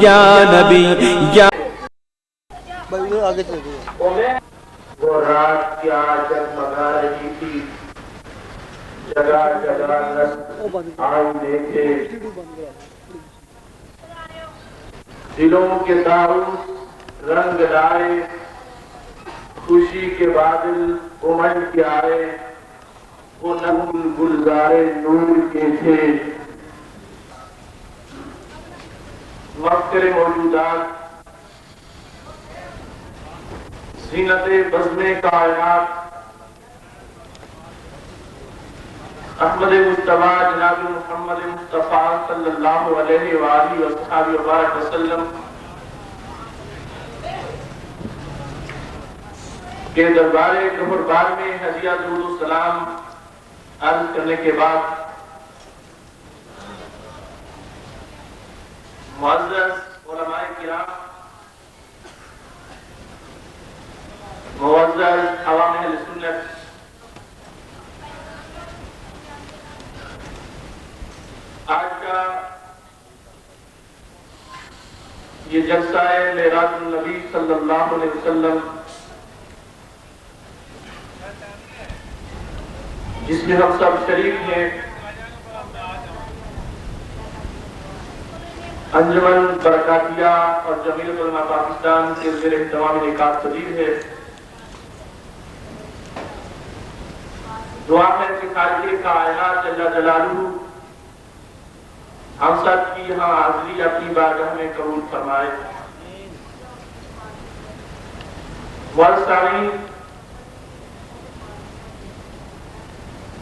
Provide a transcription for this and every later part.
یا نبی یا آگے چلے وہ رات کیا جگمگا رہی تھی، جگہ جگہ نسل آئینے تھے، دلوں کے طاؤس رنگ لائے، خوشی کے بادل امڑ کے آئے، وہ نغمل گلزارے نور کے تھے، مفکر موجودات زینت بزم کائنات احمد مجتبیٰ جناب محمد مصطفیٰ صلی اللہ علیہ وآلہ وصحبہ وبارک وسلم کے دربار گہربار میں ہدیہ درود و سلام عرض کرنے کے بعد معزز علماء کرام، معزز عوام اہل سنت، آج کا یہ جلسہ ہے معراج النبی صلی اللہ علیہ وسلم، جس میں ہم سب شریک ہیں۔ انجمن برکاتیہ اور جمعیت علماء پاکستان کے زیر اہتمام انعقاد پذیر ہے۔ دعا ہے کہ خالق کائنات جل جلالہ ہم سب کی یہاں حاضری اپنی بارگاہ میں قبول فرمائے۔ والسامعین،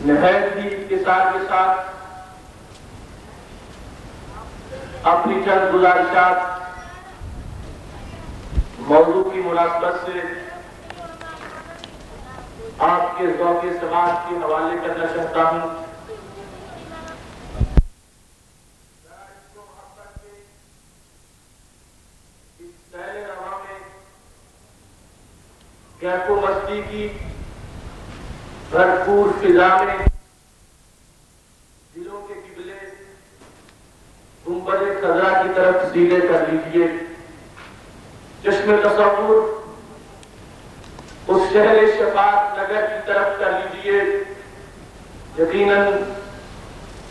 نہایت ہی اختصار کے ساتھ اپنی چند گزارشات موضوع کی مناسبت سے آپ کے ذوق سماعت کے حوالے کرنا چاہتا ہوں۔ اس سیل رواں میں کیف و مستی کی بھرپور فضا میں دلوں کے قبلے گنبد خضرا کی طرف سیدھے کر لیجئے، چشم تصور اس شہر شفاعت نگر کی طرف کر لیجئے۔ یقیناً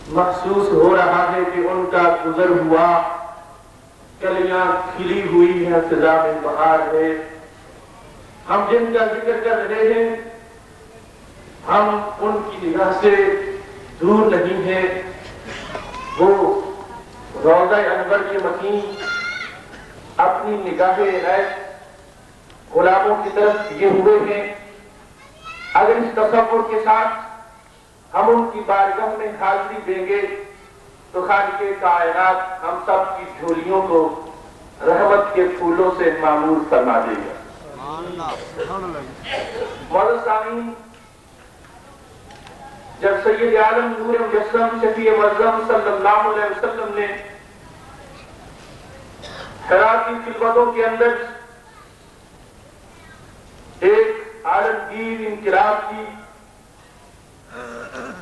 محسوس ہو رہا ہے کہ ان کا گزر ہوا، کلیاں کھلی ہوئی ہیں، فضا میں بہار ہے۔ ہم جن کا ذکر کر رہے ہیں ہم ان کی نگاہ سے دور نہیں ہیں، وہ روضہ انور کے مکین اپنی نگاہ عنایت غلاموں کی طرف کیے ہوئے ہیں۔ اگر اس تصور کے ساتھ ہم ان کی بارگاہ میں حاضری دیں گے تو خالق کائنات ہم سب کی جھولیوں کو رحمت کے پھولوں سے معمور فرما دے گا۔ معزز سامعین، جب سید عالم نور مجسم شفیع معظم صلی اللہ علیہ وسلم نے حرا کی خلوتوں کے اندر ایک عالمگیر انقلاب کی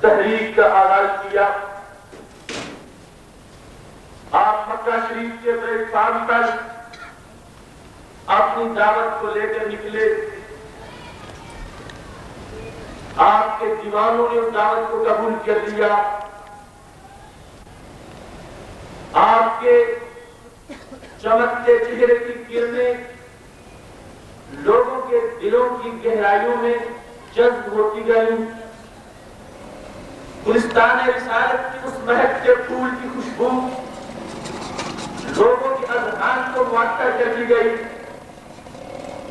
تحریک کا آغاز کیا، آپ مکہ شریف کے پلیٹ فارم پر اپنی دعوت کو لے کر نکلے۔ آپ کے دیوانوں نے اس دعوت کو قبول کر لیا، آپ کے چمکتے چہرے کی کرنیں لوگوں کے دلوں کی گہرائیوں میں جذب ہوتی گئیں، گلستان رسالت کی اس مہک کے پھول کی خوشبو لوگوں کے اذہان کو معطر کر دی گئی۔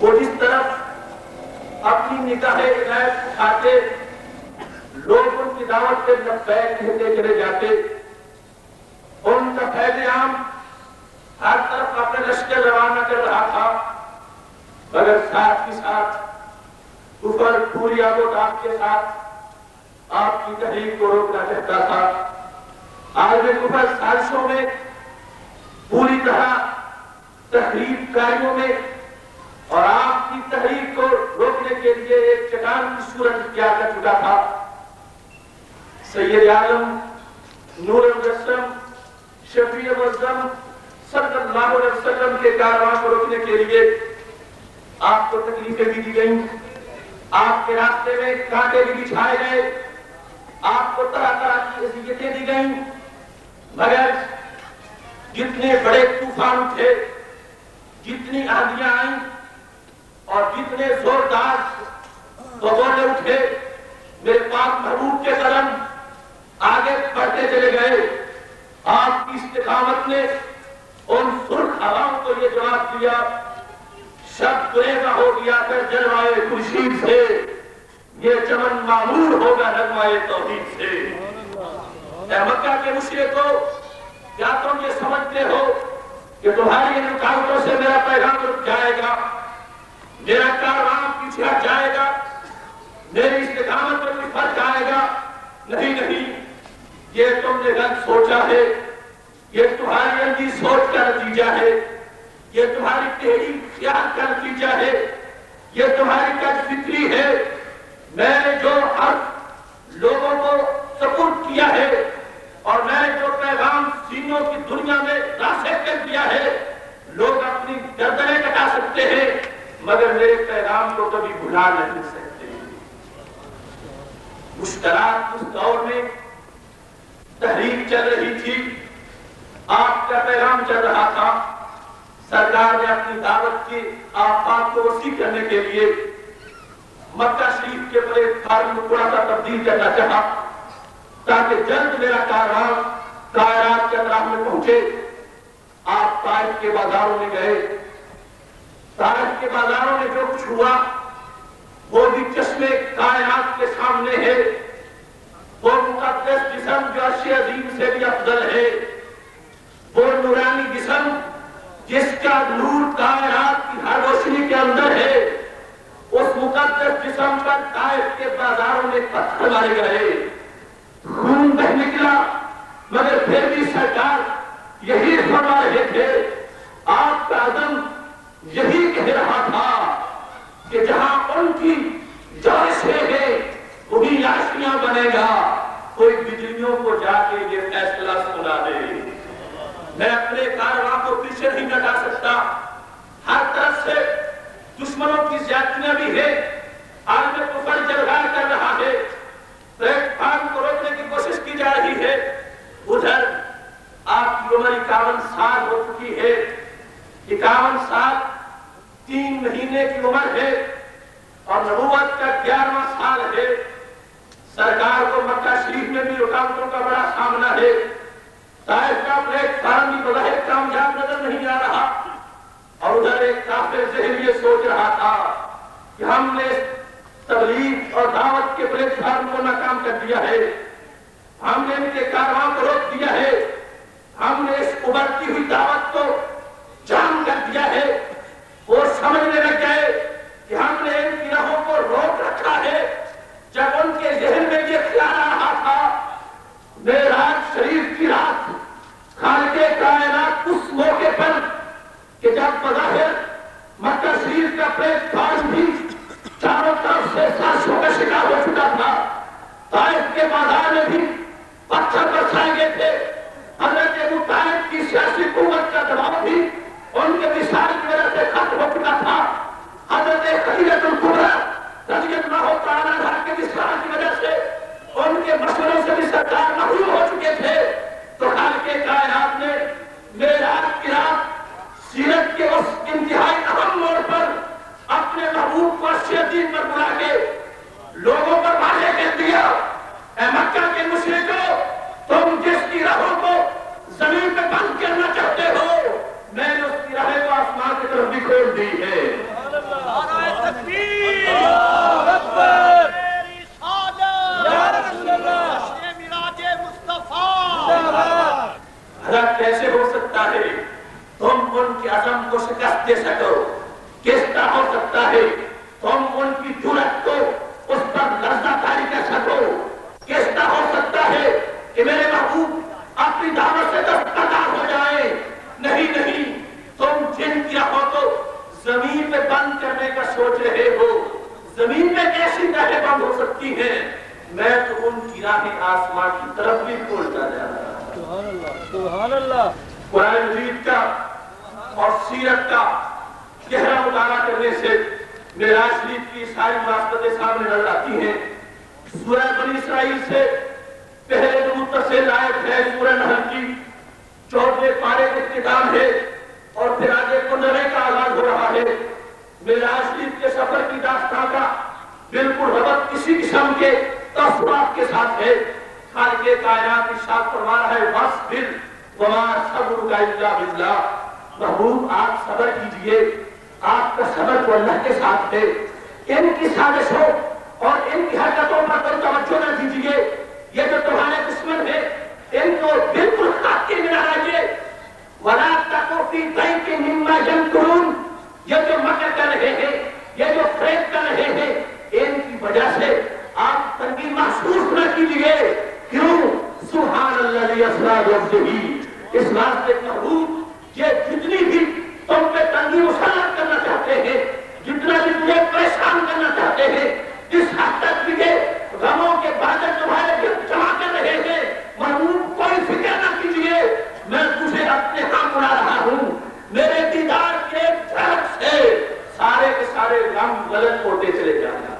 وہ جس طرف اپنی نگاہ عنایت اٹھاتے لوگ ان کی دعوت سے لبیک کہتے چلے جاتے، ان کا فیض عام ہر طرف اپنے لشکر روانہ کر رہا تھا، مگر ساتھ ہی ساتھ کفر پوری آب و تاب کے ساتھ آپ کی تحریک کو روکنا چاہتا تھا۔ عالم کفر سازشوں میں پوری طرح تخریب کاریوں میں اور آپ کی تحریک کو روکنے کے لیے ایک چٹان کی صورت اختیار کر چکا تھا۔ سید عالم نور مجسم شفیع معظم صلی اللہ علیہ وسلم کے کارواں کو روکنے کے لیے آپ کو تکلیفیں بھی دی گئیں، آپ کے راستے میں کانٹے بھی بچھائے گئے، آپ کو طرح طرح کی اذیتیں دی گئیں، مگر جتنے بڑے طوفان اٹھے، جتنی آندیاں آئیں اور جتنے زوردار بگولے اٹھے، میرے پاک محبوب کے قدم آگے بڑھتے چلے گئے۔ آپ کی استقامت نے ان سرخ ہواؤں کو یہ جواب دیا، شب گریزہ ہو گیا کر جلوائے خورشید سے، یہ چمن معمور ہوگا نغمائے توحید سے۔ اے مکہ کے مشرکو، کیا تم یہ سمجھتے ہو کہ تمہاری ان رکاوٹوں سے میرا پیغام رک جائے گا، میرا کارواں پیچھے ہٹ جائے گا، میری استقامت پر کوئی فرق آئے گا؟ نہیں نہیں، یہ تم نے غلط سوچا ہے، یہ تمہاری اندھی سوچ کا نتیجہ ہے، یہ تمہاری ٹیڑھی خیال کا نتیجہ ہے، یہ تمہاری کج فکری ہے۔ میں نے جو حق لوگوں کو سپرد کیا ہے اور میں نے جو پیغام سینوں کی دنیا میں راسخ کر دیا ہے، لوگ اپنی گردنیں کٹا سکتے ہیں مگر میرے پیغام کو کبھی بھلا نہیں سکتے۔ مشکلات اس دور میں تحریک چل رہی تھی، آپ کا پیغام چل رہا تھا، سرکار نے اپنی دعوت کے آفاق کو وسیع کرنے کے لیے مکہ شریف کے پلیٹ فارم کو تھوڑا سا تبدیل کرنا چاہا تاکہ جلد میرا کارواں کائنات کے اطراف میں پہنچے۔ آپ طائف کے بازاروں میں گئے، طائف کے بازاروں میں جو کچھ ہوا وہ بھی چشمے کائنات کے سامنے ہے۔ وہ مقدس جسم جو عرش عظیم سے بھی افضل ہے، وہ نورانی جسم جس کا نور کائنات کی ہر روشنی کے اندر ہے، اس مقدس جسم پر طائف کے بازاروں میں پتھر مارے گئے، خون بہ نکلا، مگر پھر بھی سرکار یہی فرما رہے تھے، آپ کا عزم یہی کہہ رہا تھا کہ جہاں ان کی جاشیں ہیں وہی لاشیاں بنے گا، کوئی بجلیوں کو جا کے یہ فیصلہ سنا دے۔ میں اپنے کارواں کو پیچھے نہیں ہٹا سکتا، ہر طرف سے دشمنوں کی زیادتیاں بھی ہے، عالم کفر جلوہ کر رہا ہے، پلیٹ فارم کو روکنے کی کوشش کی جا رہی ہے۔ ادھر آپ کی عمر 51 سال ہو چکی ہے، 51 سال 3 مہینے کی عمر ہے اور نبوت کا 11واں سال ہے۔ سرکار کو مکہ شریف میں بھی رکاوٹوں کا بڑا سامنا ہے، طائف کا پلیٹ فارم بھی بظاہر کامیاب نظر نہیں آ رہا، اور ادھر ایک کافر ذہن یہ سوچ رہا تھا کہ ہم نے تبلیغ اور دعوت کے پلیٹ فارم کو ناکام کر دیا ہے، ہم نے ان کے کارواں کو روک دیا ہے، ہم نے اس ابھرتی ہوئی دعوت کو جام کر دیا ہے۔ وہ سمجھنے لگ گئے کہ ہم نے ان کی راہوں کو روک رکھا ہے۔ جب ان کے ذہن میں یہ خیال آ رہا تھا، معراج شریف کی رات خالق کائنات اس موقع پر کہ جب بظاہر مکہ شریف کا پلیٹ فارم بھی چاروں طرف سے سازشوں کا شکار ہو چکا تھا، طائف کے بازار میں بھی پتھر برسائے گئے تھے، حضرت ابو طالب کی سیاسی قوت کا دباؤ بھی ان کے مثال کی وجہ سے ختم ہو چکا تھا، حضرت خدیجہ الکبریٰ رضی اللہ تعالیٰ عنہا کے مثال کی وجہ سے ان کے مشوروں سے بھی سرکار محروم ہو چکے تھے۔ تو خالق کائنات نے معراج کی رات سیرت کے اس انتہائی اہم موڑ پر اپنے محبوب کو عرش عظیم پر بلا کے لوگوں پر واضح کہہ دیا، اے مکہ کے مشرکو، تم جس کی راہوں کو زمین پہ بند کرنا چاہتے ہو، میں نے اس کی راہیں کو آسمان کی طرف بھی کھول دی ہے۔ نعرہ تکبیر، اللہ اکبر، یا رسول اللہ، میراج مصطفیٰ۔ حضرت کیسے ہو سکتا ہے تم ان کے عزم کو شکست دے سکو؟ کس طرح ہو سکتا ہے تم ان کی جرأت کو اس پر لرزہ طاری کر سکو؟ کس طرح ہو سکتا ہے کہ میرے محبوب اپنی دعوت سے دستبردار ہو جائیں؟ نہیں نہیں، تم جن کی راہوں کو زمین پہ بند کرنے کا سوچ رہے ہو، زمین پہ کیسی راہیں بند ہو سکتی ہیں؟ میں تو ان کی راہیں آسمان کی طرف بھی کھولتا جا رہا ہوں۔ سبحان اللہ، سبحان اللہ۔ قرآن مجید کا اور سیرت کا گہرا مطالعہ کرنے سے معراج شریف کی ساری مناسبتیں سامنے نظر آتی ہیں. سورہ بنی اسرائیل سے پہلے جو متصل آیت ہے سورہ نحل کی 14ویں پارے کا اختتام ہے اور پھر آگے 15ویں کا آغاز ہو رہا ہے. معراج شریف کے سفر کی داستان کا بالکل ربط کسی قسم کے تاثرات کے ساتھ ہے. خالق کائنات ارشاد فرما رہا ہے واصبر وما صبرک الا باللہ. محبوب آپ صبر کیجئے، آپ کا صبر تو اللہ کے ساتھ ہے. ان کی سازشوں اور ان کی حرکتوں پر کوئی توجہ نہ دیجیے. یہ جو تمہارے دشمن ہے ان کو بالکل خاطر میں نہ رہیے. ولا تکوا فی ضیق مما یمکرون. یہ جو مکر کر رہے ہیں، یہ جو فریب کر رہے ہیں، ان کی وجہ سے آپ تنگی محسوس نہ کیجیے. کیوں؟ سبحان الذی اسریٰ بعبدہ. اس واسطے محبوب یہ جتنی بھی تم پہ تنگی مسلط کرنا چاہتے ہیں، جتنا بھی تمہیں پریشان کرنا چاہتے ہیں، جس حد تک بھی یہ غموں کے بادل تمہارے گرد جمع کر رہے ہیں، محبوب کوئی فکر نہ کیجیے. میں تجھے اپنے ہاں بلا رہا ہوں. میرے دیدار کے جھلک سے سارے کے سارے غم غلط ہوتے چلے جائیں گے.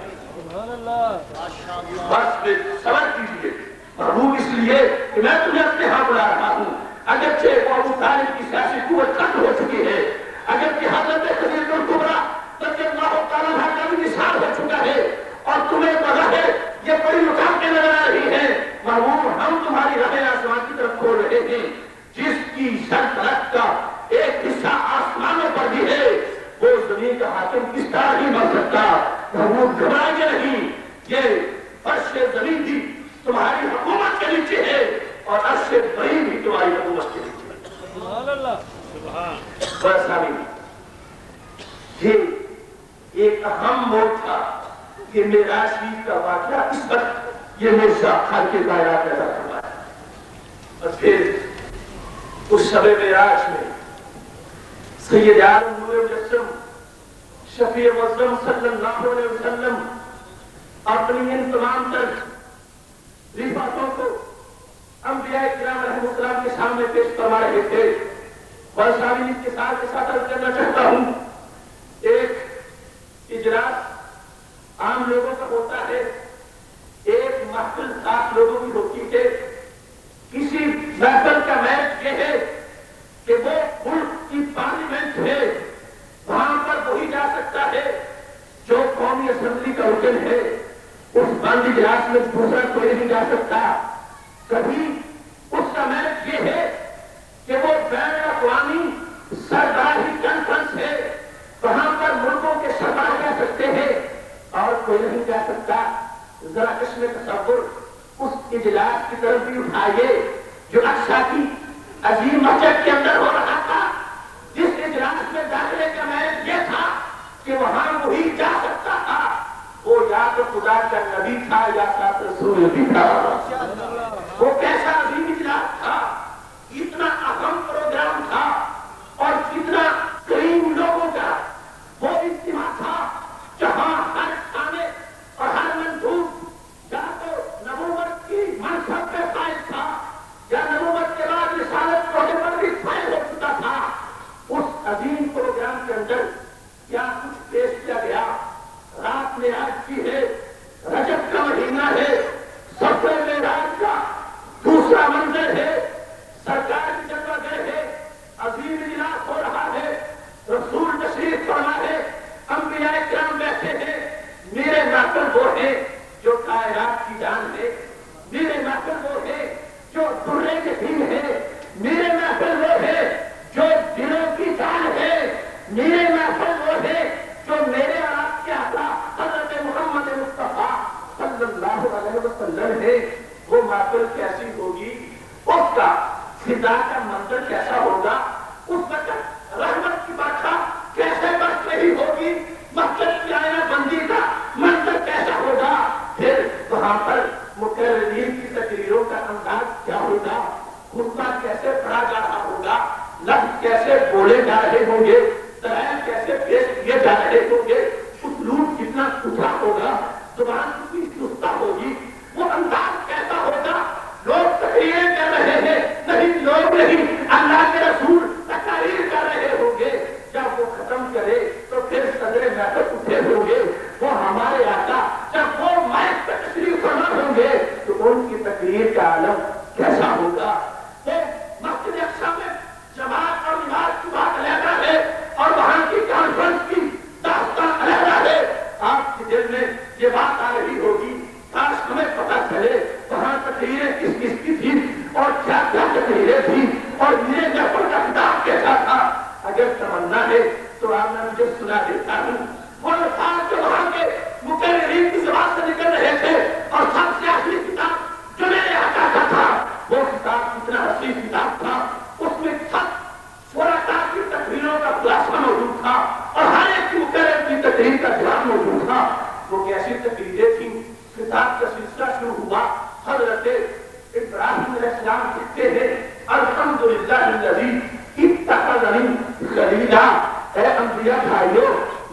بس پھر صبر کیجیے محبوب، اس لیے کہ میں تمہیں اپنے ہاں بلا رہا ہوں. اگرچہ ابو طالب کی سیاسی قوت ختم ہو چکی ہے، اگرچہ حضرت خدیجہ الکبریٰ رضی اللہ تعالیٰ عنہا کا بھی وصال ہو چکا ہے اور تمہیں پتہ ہے یہ بڑی رکاوٹیں نظر آ رہی ہیں، محبوب ہم تمہاری راہ آسمان کی طرف کھول رہے ہیں. جس کی سلطنت کا ایک حصہ آسمانوں پر بھی ہے وہ زمین کا حاکم کس طرح نہیں بن سکتا. محبوب گھبرائیے نہیں. یہ فرش زمین بھی تمہاری حکومت کے نیچے ہے اور عرش بری بھی تمہاری حکومت کے نیچے ہے. سبحان اللہ. بس یہ ایک اہم موڑ تھا کہ معراج شریف کا واقعہ اس وقت یہ مرزا خالق کائنات پیدا کروایا. اور پھر اس شب معراج میں سید عالم نور مجسم شفیع معظم صلی اللہ علیہ وسلم اپنی ان تمام تر رفعتوں کو انبیاء کرام علیہ السلام کے سامنے پیش کروا رہے تھے. بس ابھی اس کے ساتھ عرض کرنا چاہتا ہوں. ایک اجلاس عام لوگوں کا ہوتا ہے، ایک محفل 7 لوگوں کی ہوتی ہے. کسی محفل کا میچ یہ ہے کہ وہ ملک کی پارلیمنٹ ہے، وہاں پر وہی جا سکتا ہے جو قومی اسمبلی کا رکن ہے. اس بند اجلاس میں دوسرا کوئی نہیں جا سکتا. کبھی اس کا میچ یہ ہے کہ وہ بین الاقوامی سربراہی کانفرنس ہے، وہاں پر ملکوں کے سربراہ جا سکتے ہیں اور کوئی نہیں جا سکتا. ذرا اس میں تصور اس اجلاس کی طرف بھی اٹھائیے جو اقصیٰ کی عظیم مسجد کے اندر ہو رہا تھا، جس اجلاس میں داخلے کا میچ یہ تھا کہ وہاں وہی جا سکتا تھا. وہ یا تو خدا کا نبی تھا یا ساتھ رسول بھی تھا. وہ کیسا عظیم اجلاس تھا، اتنا اہم پروگرام تھا اور کتنا کریم لوگوں کا وہ اجتماع تھا جہاں ہر خانے اور ہر مندوب یا تو نبوت کی منصب پہ فائز تھا یا نبوت کے بعد رسالت کو پر بھی فائز ہو چکا تھا. اس عظیم پروگرام کے اندر کیا کچھ پیش کیا گیا؟ رات میں آج کی ہے، رجب کا مہینہ ہے، سفر معراج کا دوسرا منظر ہے، سرکار کی جگہ گئے ہے، عظیم اجلاس ہو رہا ہے، رسول تشریف فرما ہے، انبیاء کرام بیٹھے ہیں. میرے محفل وہ ہے جو کائنات کی جان ہے، میرے محفل وہ ہے جو درے کے دل ہے، میرے محفل وہ ہے جو دلوں کی جان ہے، میرے محفل وہ ہے جو میرے اور آپ کے آقا حضرت محمد مصطفیٰ صلی اللہ علیہ وسلم ہے. وہ محفل کیسی ہوگی، اس کا فضا کا منظر کیسا ہوگا، اس وقت رحمت کی برکات کیسے برس رہی ہوگی، مسجد کی آئینہ بندی کا منظر کیسا ہوگا. پھر وہاں پر مقررین کی تقریروں کا انداز کیا ہوگا، خطبہ کیسے پڑھا جا رہا ہوگا، لفظ کیسے بولے جا رہے ہوں گے، دلائل کیسے پیش کیے جا رہے ہوں گے، اسلوب کتنا ستھرا ہوگا، زبان کتنی چستہ ہوگی، وہ انداز کیسا ہوگا. لوگ تقریریں کر رہے ہیں، نہیں لوگ نہیں، اللہ کے رسول ہے تو آپ میں مجھے سنا دیتا ہوں. وہ الفاظ جو وہاں کے مقررین کی زبان سے نکل رہے تھے اور سب سے آخری کتاب جو میرے آقا کا تھا وہ کتاب کتنا حسین کتاب تھا. اس میں سب شرکاء کی تقریروں کا خلاصہ موجود تھا اور ہر ایک کی مقرر کی تقریر کا جواب موجود تھا. وہ کیسی تقریریں تھیں. کتاب کا سلسلہ شروع ہوا. حضرت ابراہیم علیہ السلام کہتے ہیں الحمدللہ الذی اتخذنی خلیلا. اے انبیاء بھائیو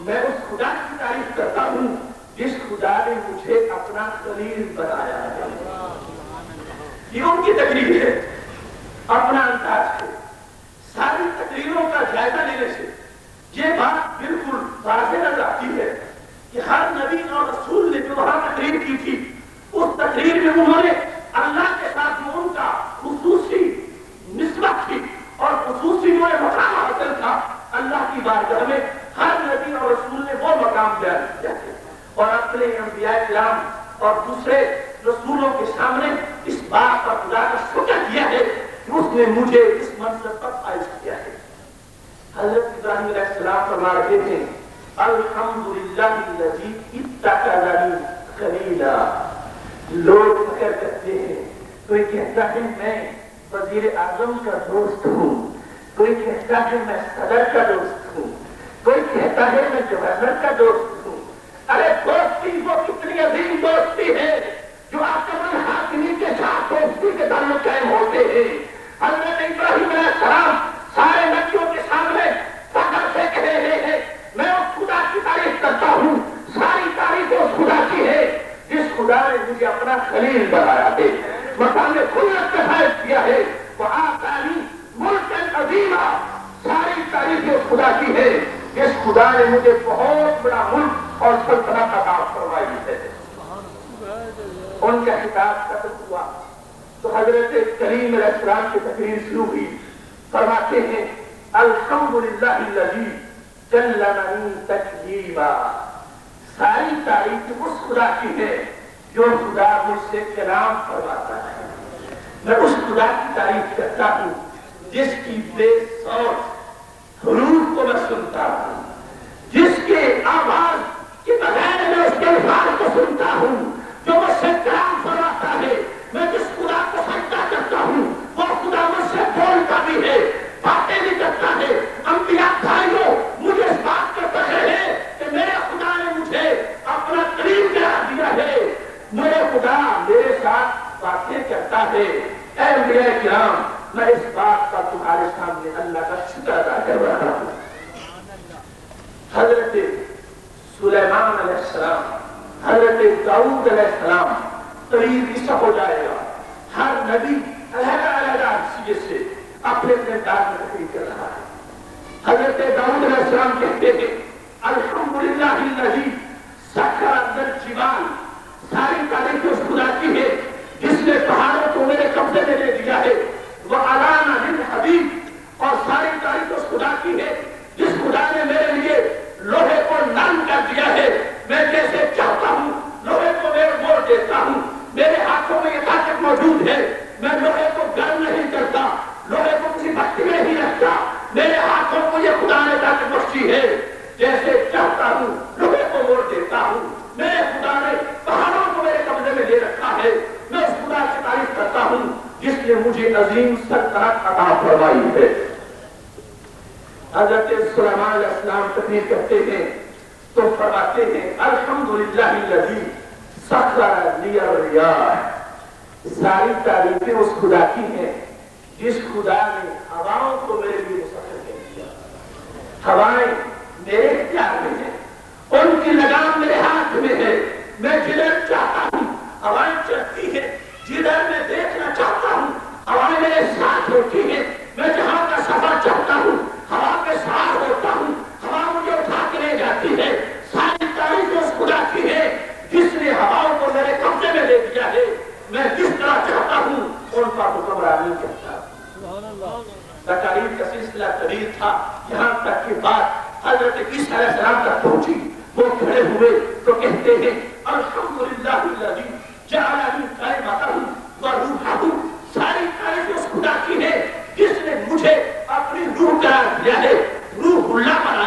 میں اس خدا کی تعریف کرتا ہوں جس خدا نے مجھے اپنا خلیل بنایا ہے. یہ ان کی تقریر ہے, اپنا انداز ہے. ساری تقریروں کا جائزہ لینے سے یہ بات بالکل واضح نظر آتی ہے کہ ہر نبی اور رسول نے جو وہاں تقریر کی تھی اس تقریر میں انہوں نے اللہ کے ساتھ جو ان کا خصوصی نسبت تھی اور خصوصی جو مقام حاصل تھا اللہ کی بارگاہ میں ہر نبی اور رسول نے وہ مقام بیان کیا ہے اور اپنے انبیاء کرام اور دوسرے رسولوں کے سامنے اس بات پر خدا کا شکر کیا ہے کہ اس نے مجھے اس منصب پر فائز کیا ہے. حضرت ابراہیم علیہ السلام فرما رہے تھے الحمدللہ الذی اتخذنی خلیلا. لوگ فخر کرتے ہیں, کوئی کہتا ہے میں وزیر اعظم کا دوست ہوں, کوئی کہتا ہے میں صدر کا دوست ہوں, کوئی کہتا ہے میں گورنر کا دوست ہوں. ارے دوستی وہ کتنی عظیم دوستی ہے جو آپ کے حاکمی کے ساتھ دوستی کے تعلق قائم ہوتے ہیں. حضرت ابراہیم علیہ السلام سارے نبیوں کے سامنے فخر سے کہہ رہے ہیں میں اس خدا کی تعریف کرتا ہوں, ساری تعریف اس خدا کی ہے جس خدا نے مجھے اپنا خلیل بنایا ہے, مقام خلت کا فائز کیا ہے. وہ آسانی ملک عظیمہ, ساری تعریف اس خدا کی ہے جس خدا نے مجھے بہت بڑا ملک اور سلطنت عطا فرمائی ہے. ان کا خطاب ختم ہوا تو حضرت کریم علیہ السلام کی تقریر شروع ہوئی. فرماتے ہیں الحمدللہ الذی کلمنی تکلیما. ساری تعریف اس خدا کی ہے جو خدا مجھ سے کلام فرماتا ہے. میں اس خدا کی تعریف کرتا ہوں جس کی بے صوت حروف کو میں سنتا ہوں, جس کے آواز کے بغیر میں اس کے الفاظ کو سنتا ہوں, جو مجھ سے کلام فرماتا ہے. میں جس خدا کو سجدہ کرتا ہوں وہ خدا مجھ سے بولتا بھی ہے, باتیں بھی کرتا ہے. انبیاء بھائیوں مجھے اس بات کا فخر ہے کہ میرے خدا نے مجھے اپنا قریب قرار دیا ہے. میرے خدا میرے ساتھ باتیں کرتا ہے. اے انبیاء کرام میں اس بات کا تمہارے سامنے اللہ کا شکر ادا کر رہا ہوں. حضرت سلیمان علیہ السلام, حضرت داؤد علیہ السلام قریب اس ہو جائے گا. ہر نبی علیحدہ علیحدہ حیثیت سے اپنے اپنے انداز میں تقریر کر رہا ہے. حضرت داؤد علیہ السلام کہتے ہیں الحمدللہ الذی سخر الجبال. ساری تعریف اس خدا کی ہے جس نے پہاڑوں کو میرے قبضے میں لے دیا ہے. وَأَلَانَ لِلْحَدِيدِ. اور ساری تعریف اس خدا کی ہے جس خدا نے میرے لیے لوہے کو نرم کر دیا ہے. میں جیسے چاہتا ہوں لوہے کو میں موڑ دیتا ہوں. میرے ہاتھوں میں یہ طاقت موجود ہے, میں لوہے کو گرم نہیں کرتا, لوہے کو کسی بھٹی میں نہیں رکھتا. میرے ہاتھوں کو یہ خدا نے طاقت بخشی ہے, جیسے چاہتا ہوں لوہے کو موڑ دیتا ہوں. میرے خدا نے پہاڑوں کو میرے قبضے میں لے رکھا ہے. میں اس خدا کی تعریف کرتا ہوں جس نے مجھے عظیم سلطنت عطا فرمائی ہے. حضرت سلیمان علیہ السلام تقریر کرتے ہیں تو فرماتے ہیں الحمدللہ الذی سخر لی الریاح. ساری تعریفیں اس خدا کی ہیں جس خدا نے ہواؤں کو میرے لیے مسخر کر دیا. ہوائیں میرے اختیار میں ہیں, ان کی لگام میرے ہاتھ میں ہے. میں جدھر چاہتا ہوں ہوائیں چلتی ہیں, جدھر میں دیکھنا چاہتا ہوں ہوائیں میرے ساتھ ہوتی ہیں. میں جہاں کا سفر چاہتا ہوں ہوا کے ساتھ ہوتا ہوں, ہوا مجھے اٹھا کے لے جاتی ہے. ساری تعریف اس خدا کی ہے جس نے ہواؤں کو میرے قبضے میں لے دیا ہے. میں جس طرح چاہتا ہوں ان پر حکمرانی کرتا ہوں. تقاریر کا سلسلہ طویل تھا, یہاں تک کہ بات حضرت عیسیٰ علیہ السلام تک پہنچی. وہ کھڑے ہوئے تو کہتے ہیں الحمدللہ الذی جعلنی کلمۃ وروحہ. ساری تعریف اس خدا کی ہے جس نے مجھے اپنی روح قرار دیا ہے, روح اللہ بنا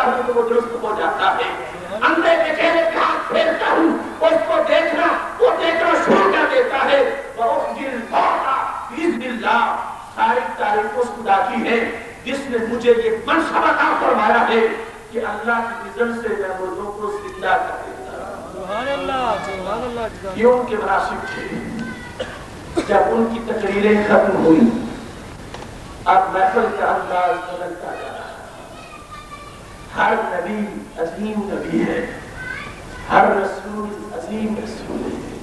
کرتا ہوں تو وہ درست ہو جاتا ہے. اندھے کے چہرے پہ ہاتھ پھیرتا ہوں اس کو دیکھنا وہ دیکھنا شروع کر دیتا ہے. وَأُخْجِلْ بَعْضَ بِإِذْنِ اللَّهِ. ساری تعریف اس خدا کی ہے جس نے مجھے یہ منصب عطا فرمایا ہے کہ اللہ کی اذن سے میں مردوں کو زندہ کر دیتا ہوں. سبحان اللہ سبحان اللہ. یہ ان کے مناسب تھے. جب ان کی تقریریں ختم ہوئی اب محفل کا انداز بدلتا جا رہا. ہر نبی عظیم نبی ہے, ہر رسول عظیم رسول ہے.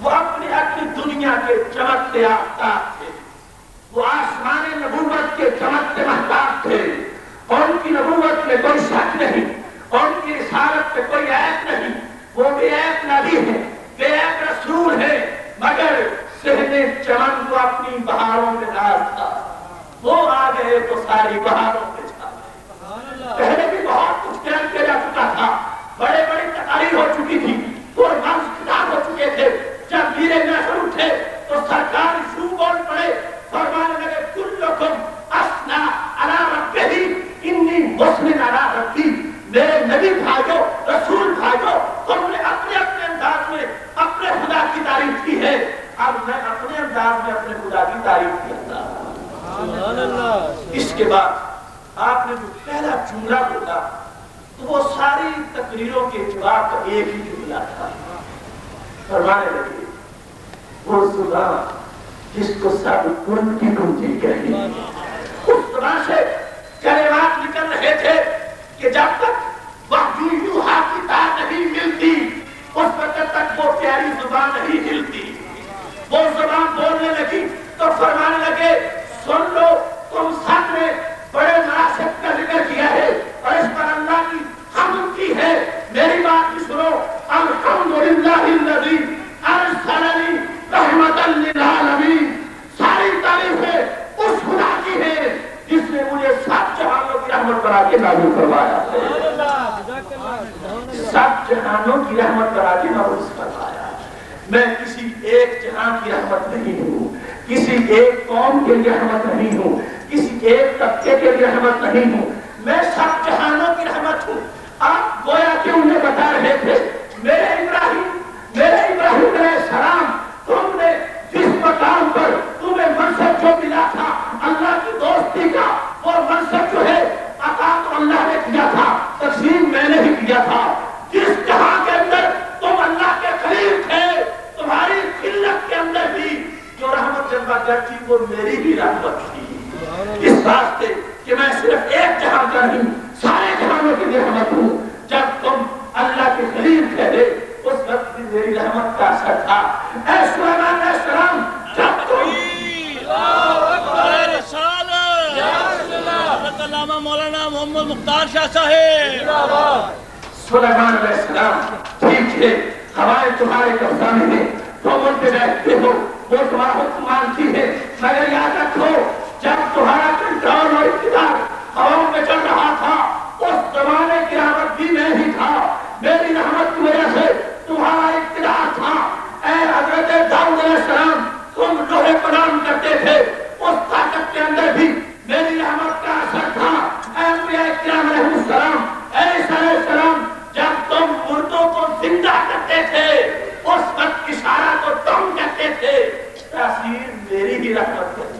وہ اپنی اپنی دنیا کے چمکتے آفتاب تھے, وہ آسمان نبوت کے چمکتے مہتاب تھے. اور ان کی نبوت میں کوئی شک نہیں, اور ان کی رسالت میں کوئی عیب نہیں. وہ بھی ایک نبی ہے, بے ایک رسول ہے, مگر صحن چمن کو اپنی بہاروں میں ڈال تھا. وہ آ گئے تو ساری بہاروں میں چھا گئے. پہلے بھی بہت کچھ بیان کیا جا چکا تھا, بڑے بڑی تقاریر ہو چکی تھی, اور منصب خطاب ہو چکے تھے. جب میرے محفل اٹھے تو سرکار یوں بول پڑے, فرمانے لگے کلکم اسنا علی ربہ انی مسلم علی ربی. میرے نبی بھائیو, رسول بھائیو, تم نے اپنے اپنے انداز میں اپنے خدا کی تعریف کی ہے, اب میں اپنے انداز میں اپنے خدا کی تعریف کرتا ہوں. اس کے بعد آپ نے جو پہلا جملہ بولا تو وہ ساری تقریروں کے جواب کا ایک ہی جملہ تھا. فرمانے لگے وہ زبان جس کو سب ان کی گنجی کہی, اس زبان سے کلمات نکل رہے تھے کہ جب تک وحی یوحا کی تار نہیں ملتی اس وقت تک وہ پیاری زبان نہیں ہلتی. وہ زبان بولنے لگی تو فرمانے لگے سن لو, تم سب نے بڑے مناسب کا ذکر کیا ہے اور اس پر اللہ کی حمد کی ہے. میری بات بھی سنو. الحمدللہ الذی ارسلنی رحمتا للعالمین. ساری تعریفیں اس خدا کی ہے جس نے مجھے سب جہانوں کی رحمت بنا کے نازل فرمایا ہے. سب جہانوں کی رحمت بنا کے نازل فرمایا. میں کسی ایک جہان کی رحمت نہیں ہوں, کسی ایک قوم کے لیے رحمت نہیں ہوں, کسی ایک طبقے کے لیے رحمت نہیں ہوں, میں سب جہانوں کی رحمت ہوں. آپ گویا کہ انہیں بتا رہے تھے میرے ابراہیم علیہ السلام, تم نے جس مقام پر تمہیں منصب جو ملا تھا اللہ کی دوستی کا, وہ منصب جو ہے عطا تو اللہ نے کیا تھا, تقسیم میں نے ہی کیا تھا. جس جہاں کے اندر تم اللہ کے قریب تھے, تمہاری خلت کے اندر بھی جو رحمت جلوہ گر تھی وہ میری بھی رحمت تھی. اس واسطے کہ میں صرف ایک جہاں کا نہیں, سارے جہانوں کے لیے رحمت ہوں. جب تم اللہ کے قریب تھے اس وقت بھی میری رحمت کا اثر تھا. اے سلیمان علیہ السلام, جب تم علامہ مولانا محمد مختار شاہ صاحب, سلیمان علیہ السلام, ٹھیک ہے ہوائیں تمہارے قبضہ میں ہیں, تم ان پہ بیٹھتے ہو, وہ تمہارا حکم مانتی ہے, مگر یاد رکھو جب تمہارا کنٹرول اور اقتدار ہواؤں میں چل رہا تھا اس زمانے کی رحمت بھی میں ہی تھا. میری رحمت کی وجہ سے تمہارا اقتدار تھا. اے حضرت داؤد علیہ السلام, تم لوہے کو نام کرتے تھے, اس طاقت کے اندر بھی میری رحمت کا اثر تھا. اے انبیاء کرام علیہ السلام, اے عیسیٰ علیہ السلام, جب تم مردوں کو زندہ کرتے تھے اس وقت اشارہ تو تم کرتے تھے, تاثیر میری ہی رحمت کرتی.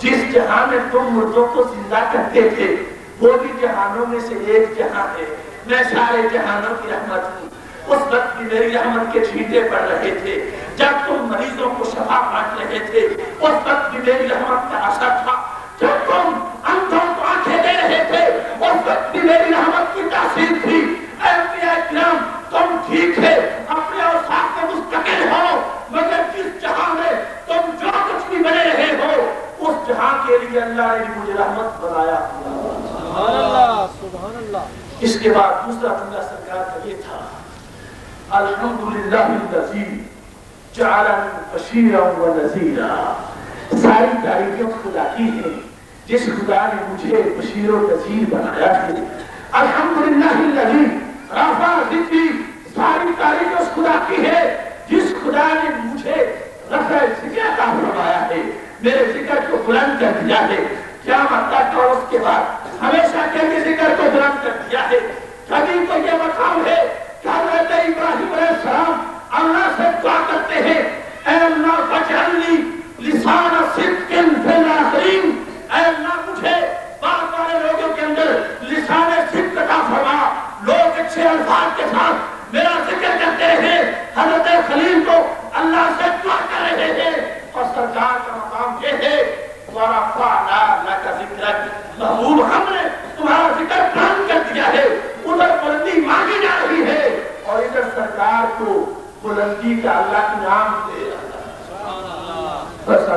جس جہاں میں تم مردوں کو زندہ کرتے تھے وہ بھی جہانوں میں سے ایک جہاں ہے. میں سارے جہانوں کی رحمت ہوں. اس وقت بھی میری رحمت کے چھینٹے پڑ رہے تھے. جب تم مریضوں کو شفا بانٹ رہے تھے اس وقت بھی میری رحمت کا اثر تھا. جب تم اندھوں کو آنکھیں دے رہے تھے اس وقت بھی میری رحمت کی تاثیر تھی. اے انبیاء کرام, تم ٹھیک ہے اپنے اوصاف میں مستقل ہو, مگر جس جہاں میں تم جو کچھ بھی بنے رہے ہو اس جہاں کے لیے اللہ نے مجھے رحمت بنایا. سبحان اللہ سبحان اللہ. اس کے بعد دوسرا جملہ سرکار کا یہ تھا, الحمدللہ الذی جعلنی بشیرا و نذیرا. ساری تعریفیں خدا کی ہیں جس خدا نے مجھے بشیر و نذیر بنایا ہے. الحمدللہ الذی رفع ذکری. ساری تعریفیں اس خدا کی ہے جس خدا نے مجھے رفع ذکر عطا فرمایا ہے, میرے ذکر کو بلند کر دیا ہے. قیامت تک اور اس کے بعد ہمیشہ کے لیے بلند کر دیا ہے. کبھی تو یہ مقام ہے کہ حضرت ابراہیم علیہ السلام اللہ سے دعا کرتے ہیں اے اللہ فاجعلنی لسان صدق فی الآخرین، اے اللہ مجھے بعد والے لوگوں کے اندر لسان صدق عطا فرما، لوگ اچھے الفاظ کے ساتھ میرا ذکر کرتے ہیں. حضرت خلیل کو اللہ سے دعا کر رہے ہیں اور سرکار کا مقام یہ ہے وَرَفَعْنَا لَكَ ذِكْرَكَ، محبوب ہم نے تمہارا ذکر بلند کر دیا ہے. ادھر بلندی مانگی جا رہی ہے اور ادھر سرکار کو بلندی کا اللہ کی نام دے رہا. بس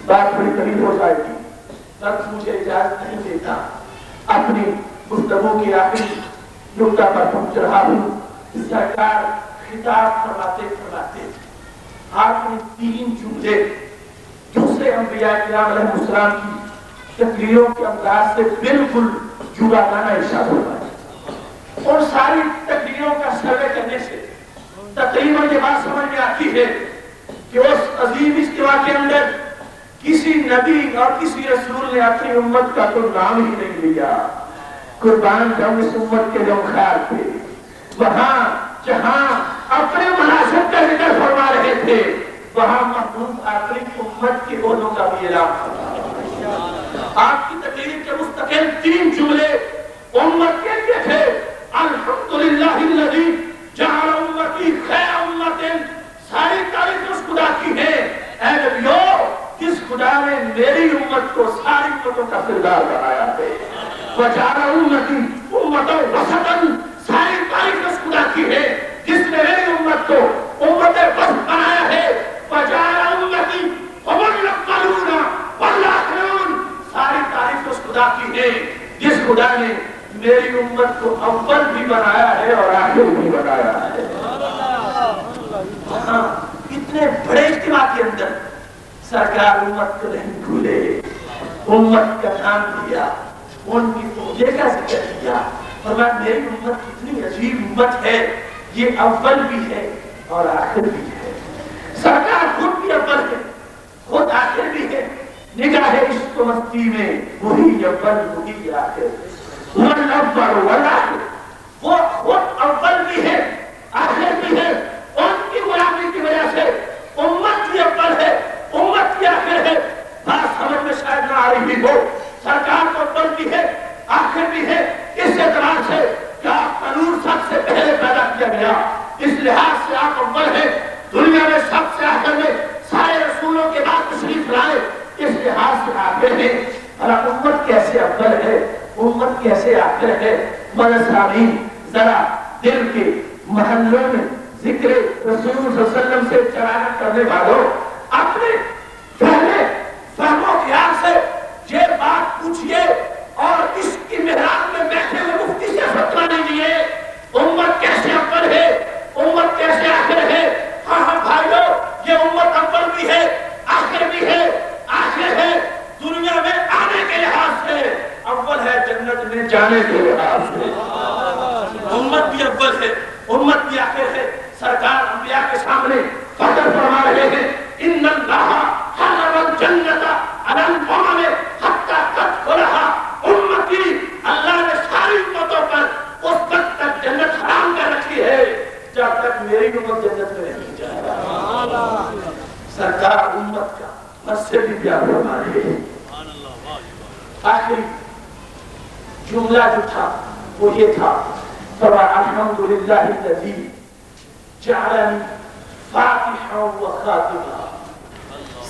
بات بڑی قریب ہو جائے گی، وقت مجھے اجازت نہیں دیتا. اپنی گفتگو کی آخری نقطہ پر پہنچ رہا ہوں. سرکار خطاب فرماتے فرماتے آپ نے 3 جملے دوسرے انبیاء کرام علیہ السلام کی تقریروں کے انداز سے بالکل جداگانہ ارشاد فرمائے. اور ساری تقریروں کا سروے کرنے سے تقریباً یہ بات سمجھ میں آتی ہے کہ اس عظیم اجتماع کے اندر کسی نبی اور کسی رسول نے اپنی امت کا تو نام ہی نہیں لیا. قربان جاؤں اس امت کے جو خیال تھے، وہاں جہاں اپنے مناسب کا ذکر فرما رہے تھے وہاں محبوب اپنی امت کے عہدوں کا بھی اعلان فرما. آپ کی تقریر کے مستقل 3 جملے امت کے لیے تھے. الحمدللہ الذی جعل امتی خیر امت، ساری تعریف اس خدا کی ہے اے نبیو جس خدا نے میری امت کو ساری امتوں کا سردار بنایا ہے. وجعل امتی امتا وسطا، ساری تعریف اس خدا کی ہے جس نے میری امت کو امت وسط بنایا ہے. وجعل امتی هم الاولون والآخرون، ساری تعریف اس خدا کی ہے جس خدا نے میری امت کو اول بھی بنایا ہے اور آخر بھی بنایا ہے. اتنے بڑے اجتماع کے اندر سرکار امت کو نہیں بھولے، امت کا نام دیا، ان کی فوجے کا ذکر کیا. فرمایا میری امت کتنی عجیب امت ہے، یہ اول بھی ہے اور آخر بھی ہے. سرکار خود بھی اول ہے، خود آخر بھی ہے. نگاہ عشق و مستی میں وہی اول وہی آخر، والأول والآخر، وہ خود اول بھی ہے آخر بھی ہے. ان کی غلامی کی وجہ سے امت بھی اول ہے امت بھی آخر ہے. بات سمجھ میں شاید نہ آ رہی ہو، سرکار کو اول بھی ہے آخر بھی ہے اس اعتبار سے کہ آپ کا نور سب سے پہلے پیدا کیا گیا، اس لحاظ سے آپ اول ہے. دنیا میں سب سے آخر میں سارے رسولوں کے بعد تشریف لائے، اس لحاظ سے آخر ہے. اور امت کیسے اول ہے، امت کیسے آخر ہے؟ سامعین ذرا دل کے محلوں میں ذکر رسول صلی اللہ علیہ وسلم سے چرایت کرنے والوں اپنے پہلے فہم و خیال سے یہ بات پوچھئے اور اس کی محراب میں بیٹھے ہوئے مفتی سے فتویٰ لیجئے امت کیسے اول ہے، امت کیسے آخر ہے. ہاں ہاں بھائیو، یہ امت اول بھی ہے آخر بھی ہے. آخر ہے دنیا میں آنے کے لحاظ سے، اول ہے جنت میں جانے کے لحاظ سے. امت بھی اول ہے امت بھی آخر ہے. سرکار انبیاء کے سامنے فخر فرما رہے ہیں ان اللہ حرم الجنت علی الامم حتی تدخلها امتی، اللہ نے ساری امتوں پر اس وقت تک جنت حرام کر رکھی ہے جب تک میری امت جنت میں نہیں جائے. سرکار امت کا مجھ سے بھی پیار فرما رہے ہیں. آخری جملہ جو تھا وہ یہ تھا الحمدللہ الذی جعلنی فاتحا و خاتمہ.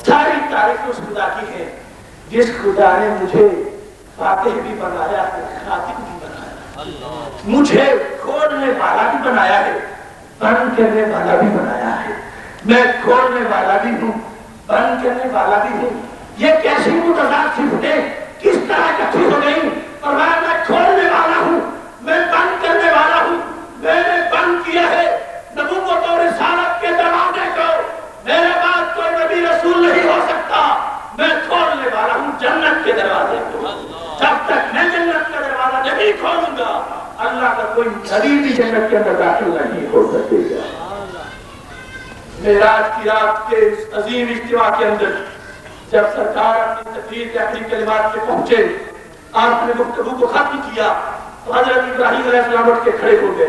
ساری تعریف اس خدا کی ہے جس خدا نے مجھے فاتح بھی بنایا ہے، خاتم بھی بنایا، مجھے کھولنے والا بھی بنایا ہے، بند کرنے والا بھی بنایا ہے. میں کھولنے والا بھی ہوں، بند کرنے والا بھی ہوں. یہ کیسی متضاد صفتیں کس طرح اکٹھی ہو گئی؟ اور میں کھولنے والا ہوں، میں بند کرنے والا ہوں. میں نے بند کیا ہے نبوت اور رسالت کے دروازے کو، میرے بعد کوئی نبی رسول نہیں ہو سکتا. میں کھولنے والا ہوں جنت کے دروازے کو. جب تک میں جنت کا دروازہ نہیں کھولوں گا اللہ کا کوئی نبی بھی جنت کے اندر داخل نہیں ہو سکے گا. معراج کی رات کے اس عظیم اجتماع کے اندر جب سرکار اپنی تقریر کے آخری کلمات پہ پہنچے، آپ نے گفتگو کو ختم کیا. تو حضرت ابراہیم علیہ السلام اٹھ کے کھڑے ہو گئے.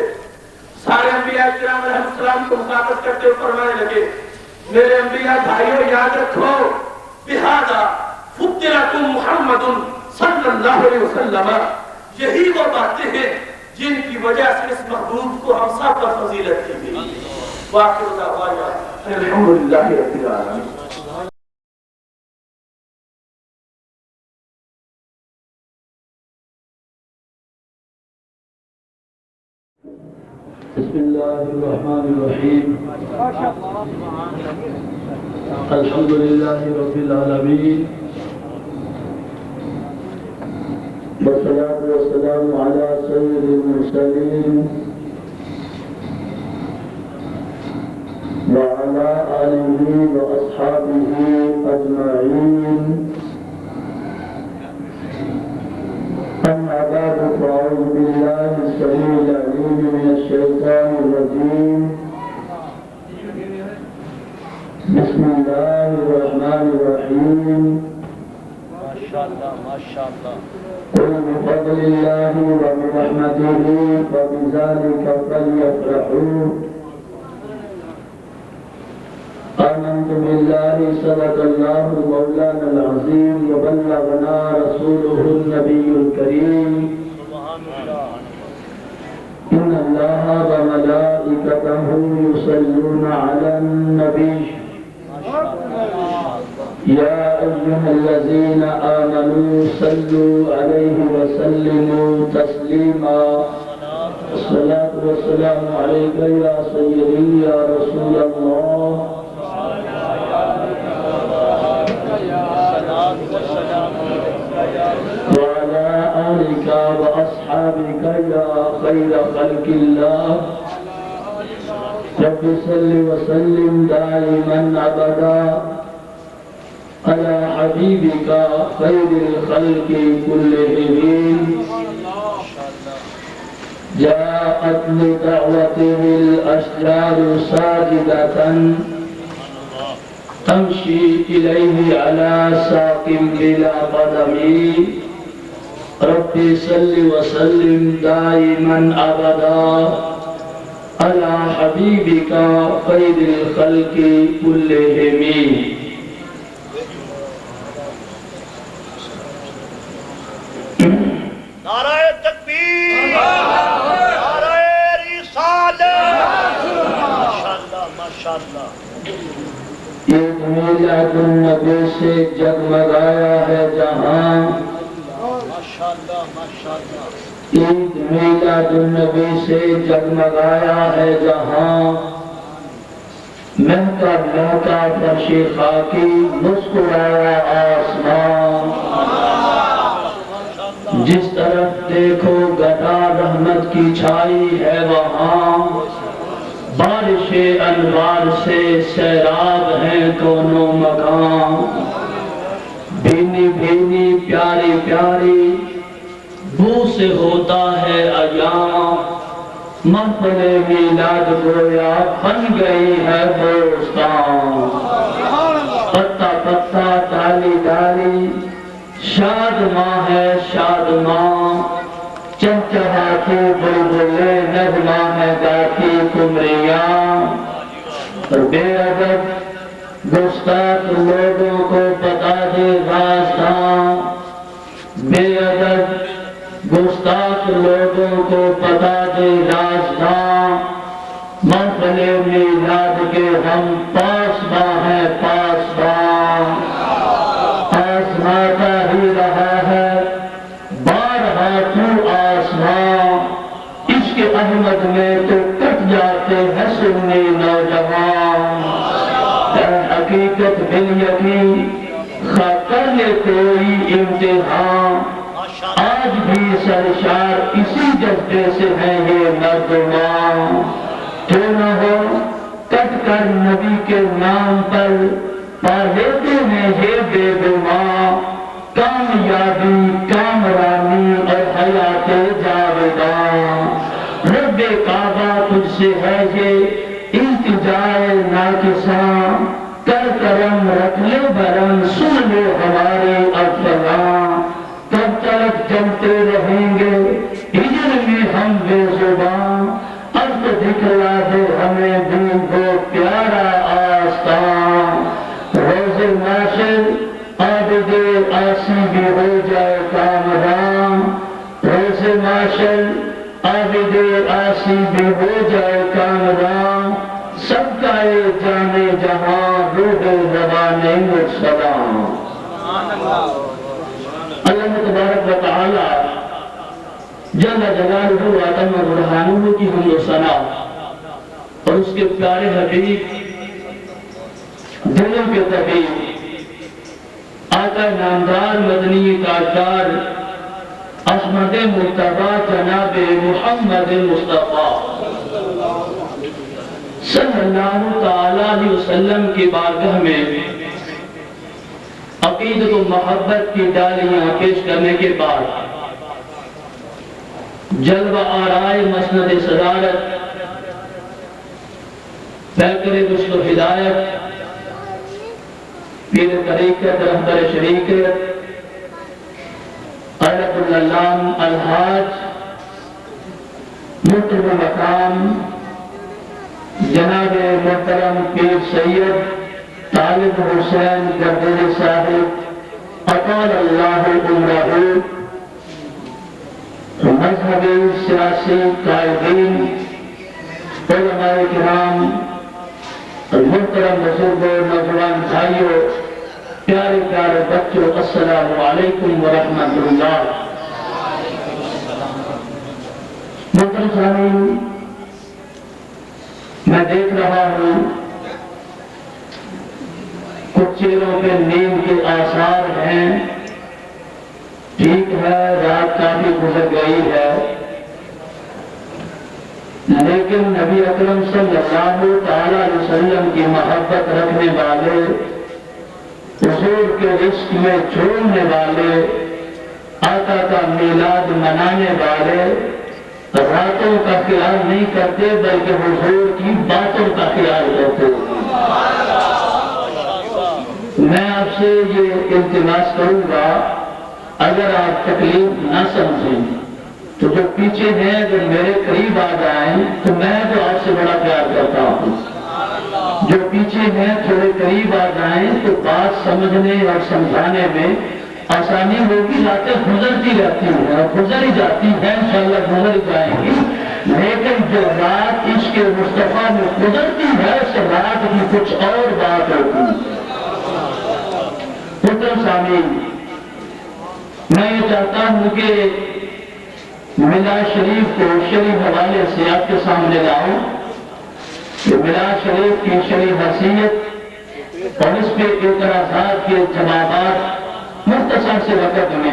سارے انبیاء کرام علیہ السلام کو مخاطب کرتے ہوئے فرمانے لگے میرے انبیاء بھائیوں یاد رکھو بہذا فطرکم محمد صلی اللہ علیہ وسلم. یہی وہ باتیں ہیں جن کی وجہ سے اس محبوب کو ہم سب پر فضیلت کی گئی. واخر دعوانا الحمدللہ رب العالمین. بسم الله الرحمن الرحيم. الحمد لله رب العالمين والصلاة والسلام على سيد المرسلين وعلى آله وأصحابه أجمعين. أما بعد فأعوذ بالله السميع العليم من الشيطان الرجيم. بسم الله الرحمن الرحيم. قل بفضل الله وبرحمته فبذلك فليفرحوا. آمنت بالله صدق الله مولانا العظيم وبلغنا رسوله النبي الكريم. إن الله وملائكته يصلون على النبي يا أيها الذين آمنوا صلوا عليه وسلموا تسليما. الصلاة والسلام عليك يا سيدي يا رسول الله وعلى آلك وأصحابك يا خير خلق الله. رب صل وسلم دائما أبدا على حبيبك خير الخلق كلهم. جاءت لدعوته الأشجار ساجدة تمشي إليه على ساق بلا قدم. رب صل وسلم دائما أبدا على حبيبك خير الخلق كلهم. نعرہ تکبیر، نعرہ رسالت. ماشاءاللہ ماشاءاللہ. عید میلاد النبی سے جگمگایا ہے جہاں. ماشاءاللہ ماشاءاللہ. عید میلاد النبی سے جگمگایا ہے جہاں. مہکا مہکا فرش خاکی مسکرایا آسمان. جس طرف دیکھو گدا رحمت کی چھائی ہے وہاں. بارش انوار سے سیراب ہیں کونوں مکان. بھینی بھینی پیاری پیاری بو سے ہوتا ہے ایام. محفل میلاد گویا بن گئی ہے بوستان. پتا پتا ڈالی ڈالی شاد ماں ہے شاد ماں. چہچہاتی بلبلے نغمہ ہے گاتی قمریاں. اور بے ادب گستاخ لوگوں کو بتا دے راستاں. بے ادب گستاخ لوگوں کو بتا دے راستاں. محفل میلاد کے ہم پاسباں ہیں پاسباں. آزماتا ہی رہا ہے بارہا تو آسمان. عشق احمد میں تو کٹ جاتے ہیں سنی نوجوان. اے حقیقت بالیقین خواہ کر لے کوئی امتحان. آج بھی سرشار اسی جذبے سے ہیں یہ مردمان. جو نہ ہو کٹ کر نبی کے نام پر پا لیتے ہیں یہ بے گمان. کامیابی کامرانی اور حیات جاودان. رب کعبہ تجھ سے ہے یہ التجائے ناکساں. کر کرم رکھ لے برم سن لو ہمارے افغان. کب تک جمتے رہیں گے ہجر معاشر عابد آسی بھی ہو جائے کامراں، سب کا جانے جہاں روح زبان مرسلام۔ اللہ تبارک و تعالی جل جلالہ و عظم برہانہ کی حمد و ثنا اور اس کے پیارے حبیب دلوں کے طبیب آقا نامدار مدنی تاجدار احمد مرتضیٰ جناب محمد مصطفیٰ صلی اللہ تعالی علیہ وسلم کی بارگاہ میں عقیدت و محبت کی ڈالیاں پیش کرنے کے بعد جلوہ آرائے مسند صدارت پیکر رشد و ہدایت پیر طریقت رہبر شریعت عرب العلام الحاج محترم مقام جناب محترم پیر سید طالب حسین گردیری صاحب اطال اللہ عمرہ، مذہبی سیاسی قائدین، علماء کرام، محترم بزرگ نوجوان بھائیوں، پیارے پیارے بچوں، السلام علیکم ورحمۃ اللہ۔ محترم سامعین، میں دیکھ رہا ہوں کچھ چہروں پہ نیند کے آثار ہیں، ٹھیک ہے رات کافی گزر گئی ہے، لیکن نبی اکرم صلی اللہ تعالی علیہ وسلم کی محبت رکھنے والے، حضور کے عشق میں جھومنے والے، آقا کا میلاد منانے والے راتوں کا خیال نہیں کرتے بلکہ حضور کی باتوں کا خیال کرتے۔ میں آپ سے یہ التماس کروں گا، اگر آپ تکلیف نہ سمجھیں تو جو پیچھے ہیں اگر میرے قریب آ جائیں تو میں تو آپ سے بڑا پیار کرتا ہوں، جو پیچھے ہیں تھوڑے قریب آ جائیں تو بات سمجھنے اور سمجھانے میں آسانی ہوگی۔ راتیں گزرتی رہتی ہیں اور گزر ہی جاتی ہیں، انشاءاللہ گزر ہی جائیں گی، لیکن جو رات عشق مصطفیٰ میں گزرتی ہے اس رات کی کچھ اور بات ہوتی ہے۔ محترم سامعین، میں یہ چاہتا ہوں کہ میلاد شریف کو شریف حوالے سے آپ کے سامنے لاؤں کہ میلاد شریف کی شریف حیثیت اور اس پہ اعتراضات کے جوابات مختصر سے وقت میں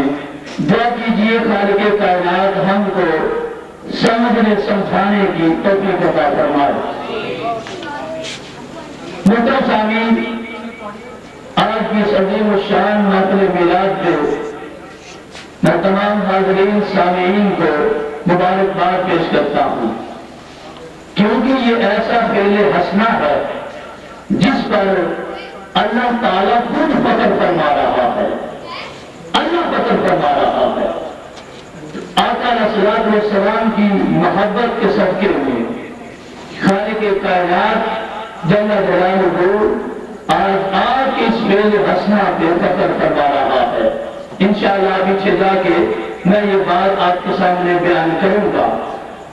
دعا کیجیے خالق کائنات ہم کو سمجھنے سمجھانے کی توفیق عطا فرمائے۔ محترم سامعین، آج کی اس عظیم الشان محفل میلاد پہ میں تمام حاضرین سامعین کو مبارکباد پیش کرتا ہوں، کیونکہ یہ ایسا فعل حسنہ ہے جس پر اللہ تعالیٰ خود فخر فرما رہا ہے، اللہ فخر فرما رہا ہے۔ آقا علیہ السلام کی محبت کے صدقے میں خالق کائنات جل جلالہ آج اس فعل حسنہ پہ فخر فرما رہا ہے۔ انشاءاللہ پیچھے جا کے میں یہ بات آپ کے سامنے بیان کروں گا،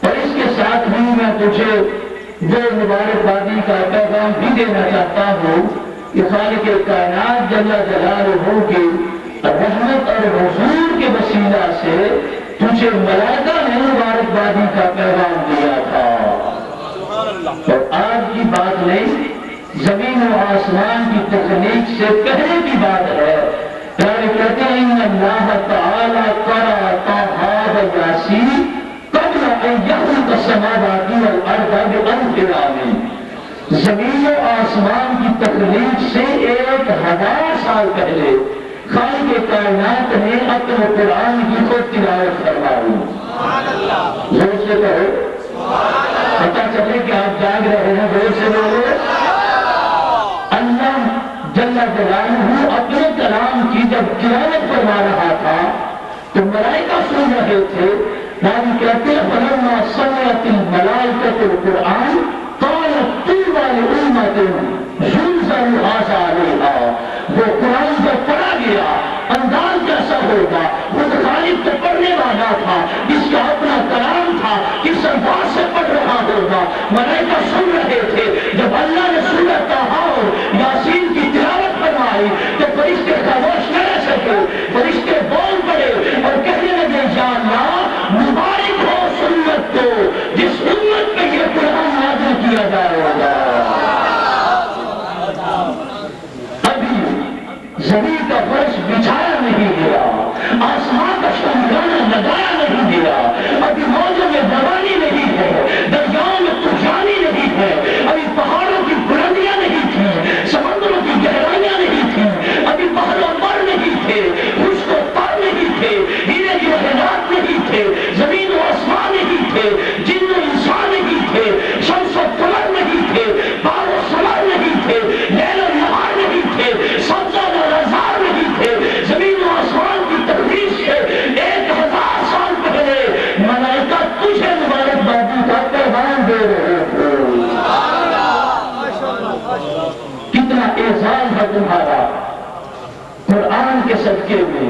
اور اس کے ساتھ ہی میں تجھے جو مبارکبادی کا پیغام بھی دینا چاہتا ہوں کہ خالق کائنات جل جلالہ کی رحمت اور حضور کے وسیلہ سے تجھے ملائکہ نے مبارکبادی کا پیغام دیا تھا، اور آج کی بات نہیں، زمین و آسمان کی تخلیق سے پہلے کی بات ہے۔ کہتے ہیں ان اللہ تعالی قرأ طٰہٰ یاسین قبل ان یخلق السماوات والارض بألف عام۔ زمین و آسمان کی تخلیق سے 1000 سال پہلے خالق کائنات نے اپنے قرآن کی خود تلاوت فرمائی۔ زور سے کہو، پتہ چلے کہ آپ جاگ رہے ہیں، زور سے بولو۔ اللہ جل جلالہ اپنے کلام کی جب تلاوت فرما رہا تھا تو ملائکہ سن رہے تھے۔ نبی کہتے ہیں فلما سمعت الملائکۃ القرآن قالت طوبی لأمۃ ينزل هذا علیہا۔ وہ قرآن جب پڑھا گیا، انداز کیسا ہوگا. خود غالب تو پڑھنے والا تھا, جس کا اپنا کلام تھا, جس انداز سے پڑھ رہا ہوگا. ملائکہ سن رہے تھے. جب اللہ نے سورۃ یاسین کی تلاوت فرمائی تو فرشتے خاموش نہ رہ سکے. فرشتے بول پڑے اور کہنے لگے, یا اللہ مبارک ہو سنت کو جس امت پہ یہ قرآن نازل کیا جائے گا. ابھی زمین کا فرش بچھایا نہیں گیا, آسمان کا شمگانہ لگایا نہیں گیا, ابھی موجوں میں روانی نہیں ہے, دریاؤں میں طوفانی نہیں ہے, ابھی پہاڑوں کی بلندیاں نہیں تھیں, سمندروں کی گہرائیاں نہیں تھیں, ابھی بحر و بر نہیں تھے, خشک و تر نہیں تھے, ہیرے جواہرات نہیں تھے, زمین و آسمان نہیں تھے, جن و انسان نہیں تھے, شمس و قمر نہیں تھے, بار و سمر نہیں تھے, لیل و نہار نہیں تھے, سبزہ و رزار نہیں تھے. زمین و آسمان کی تقدیس سے 1000 سال پہلے ملائکہ تجھے مبارکبادی کا پیغام دے رہے تھے. کتنا اعزاز ہے تمہارا قرآن کے صدقے میں,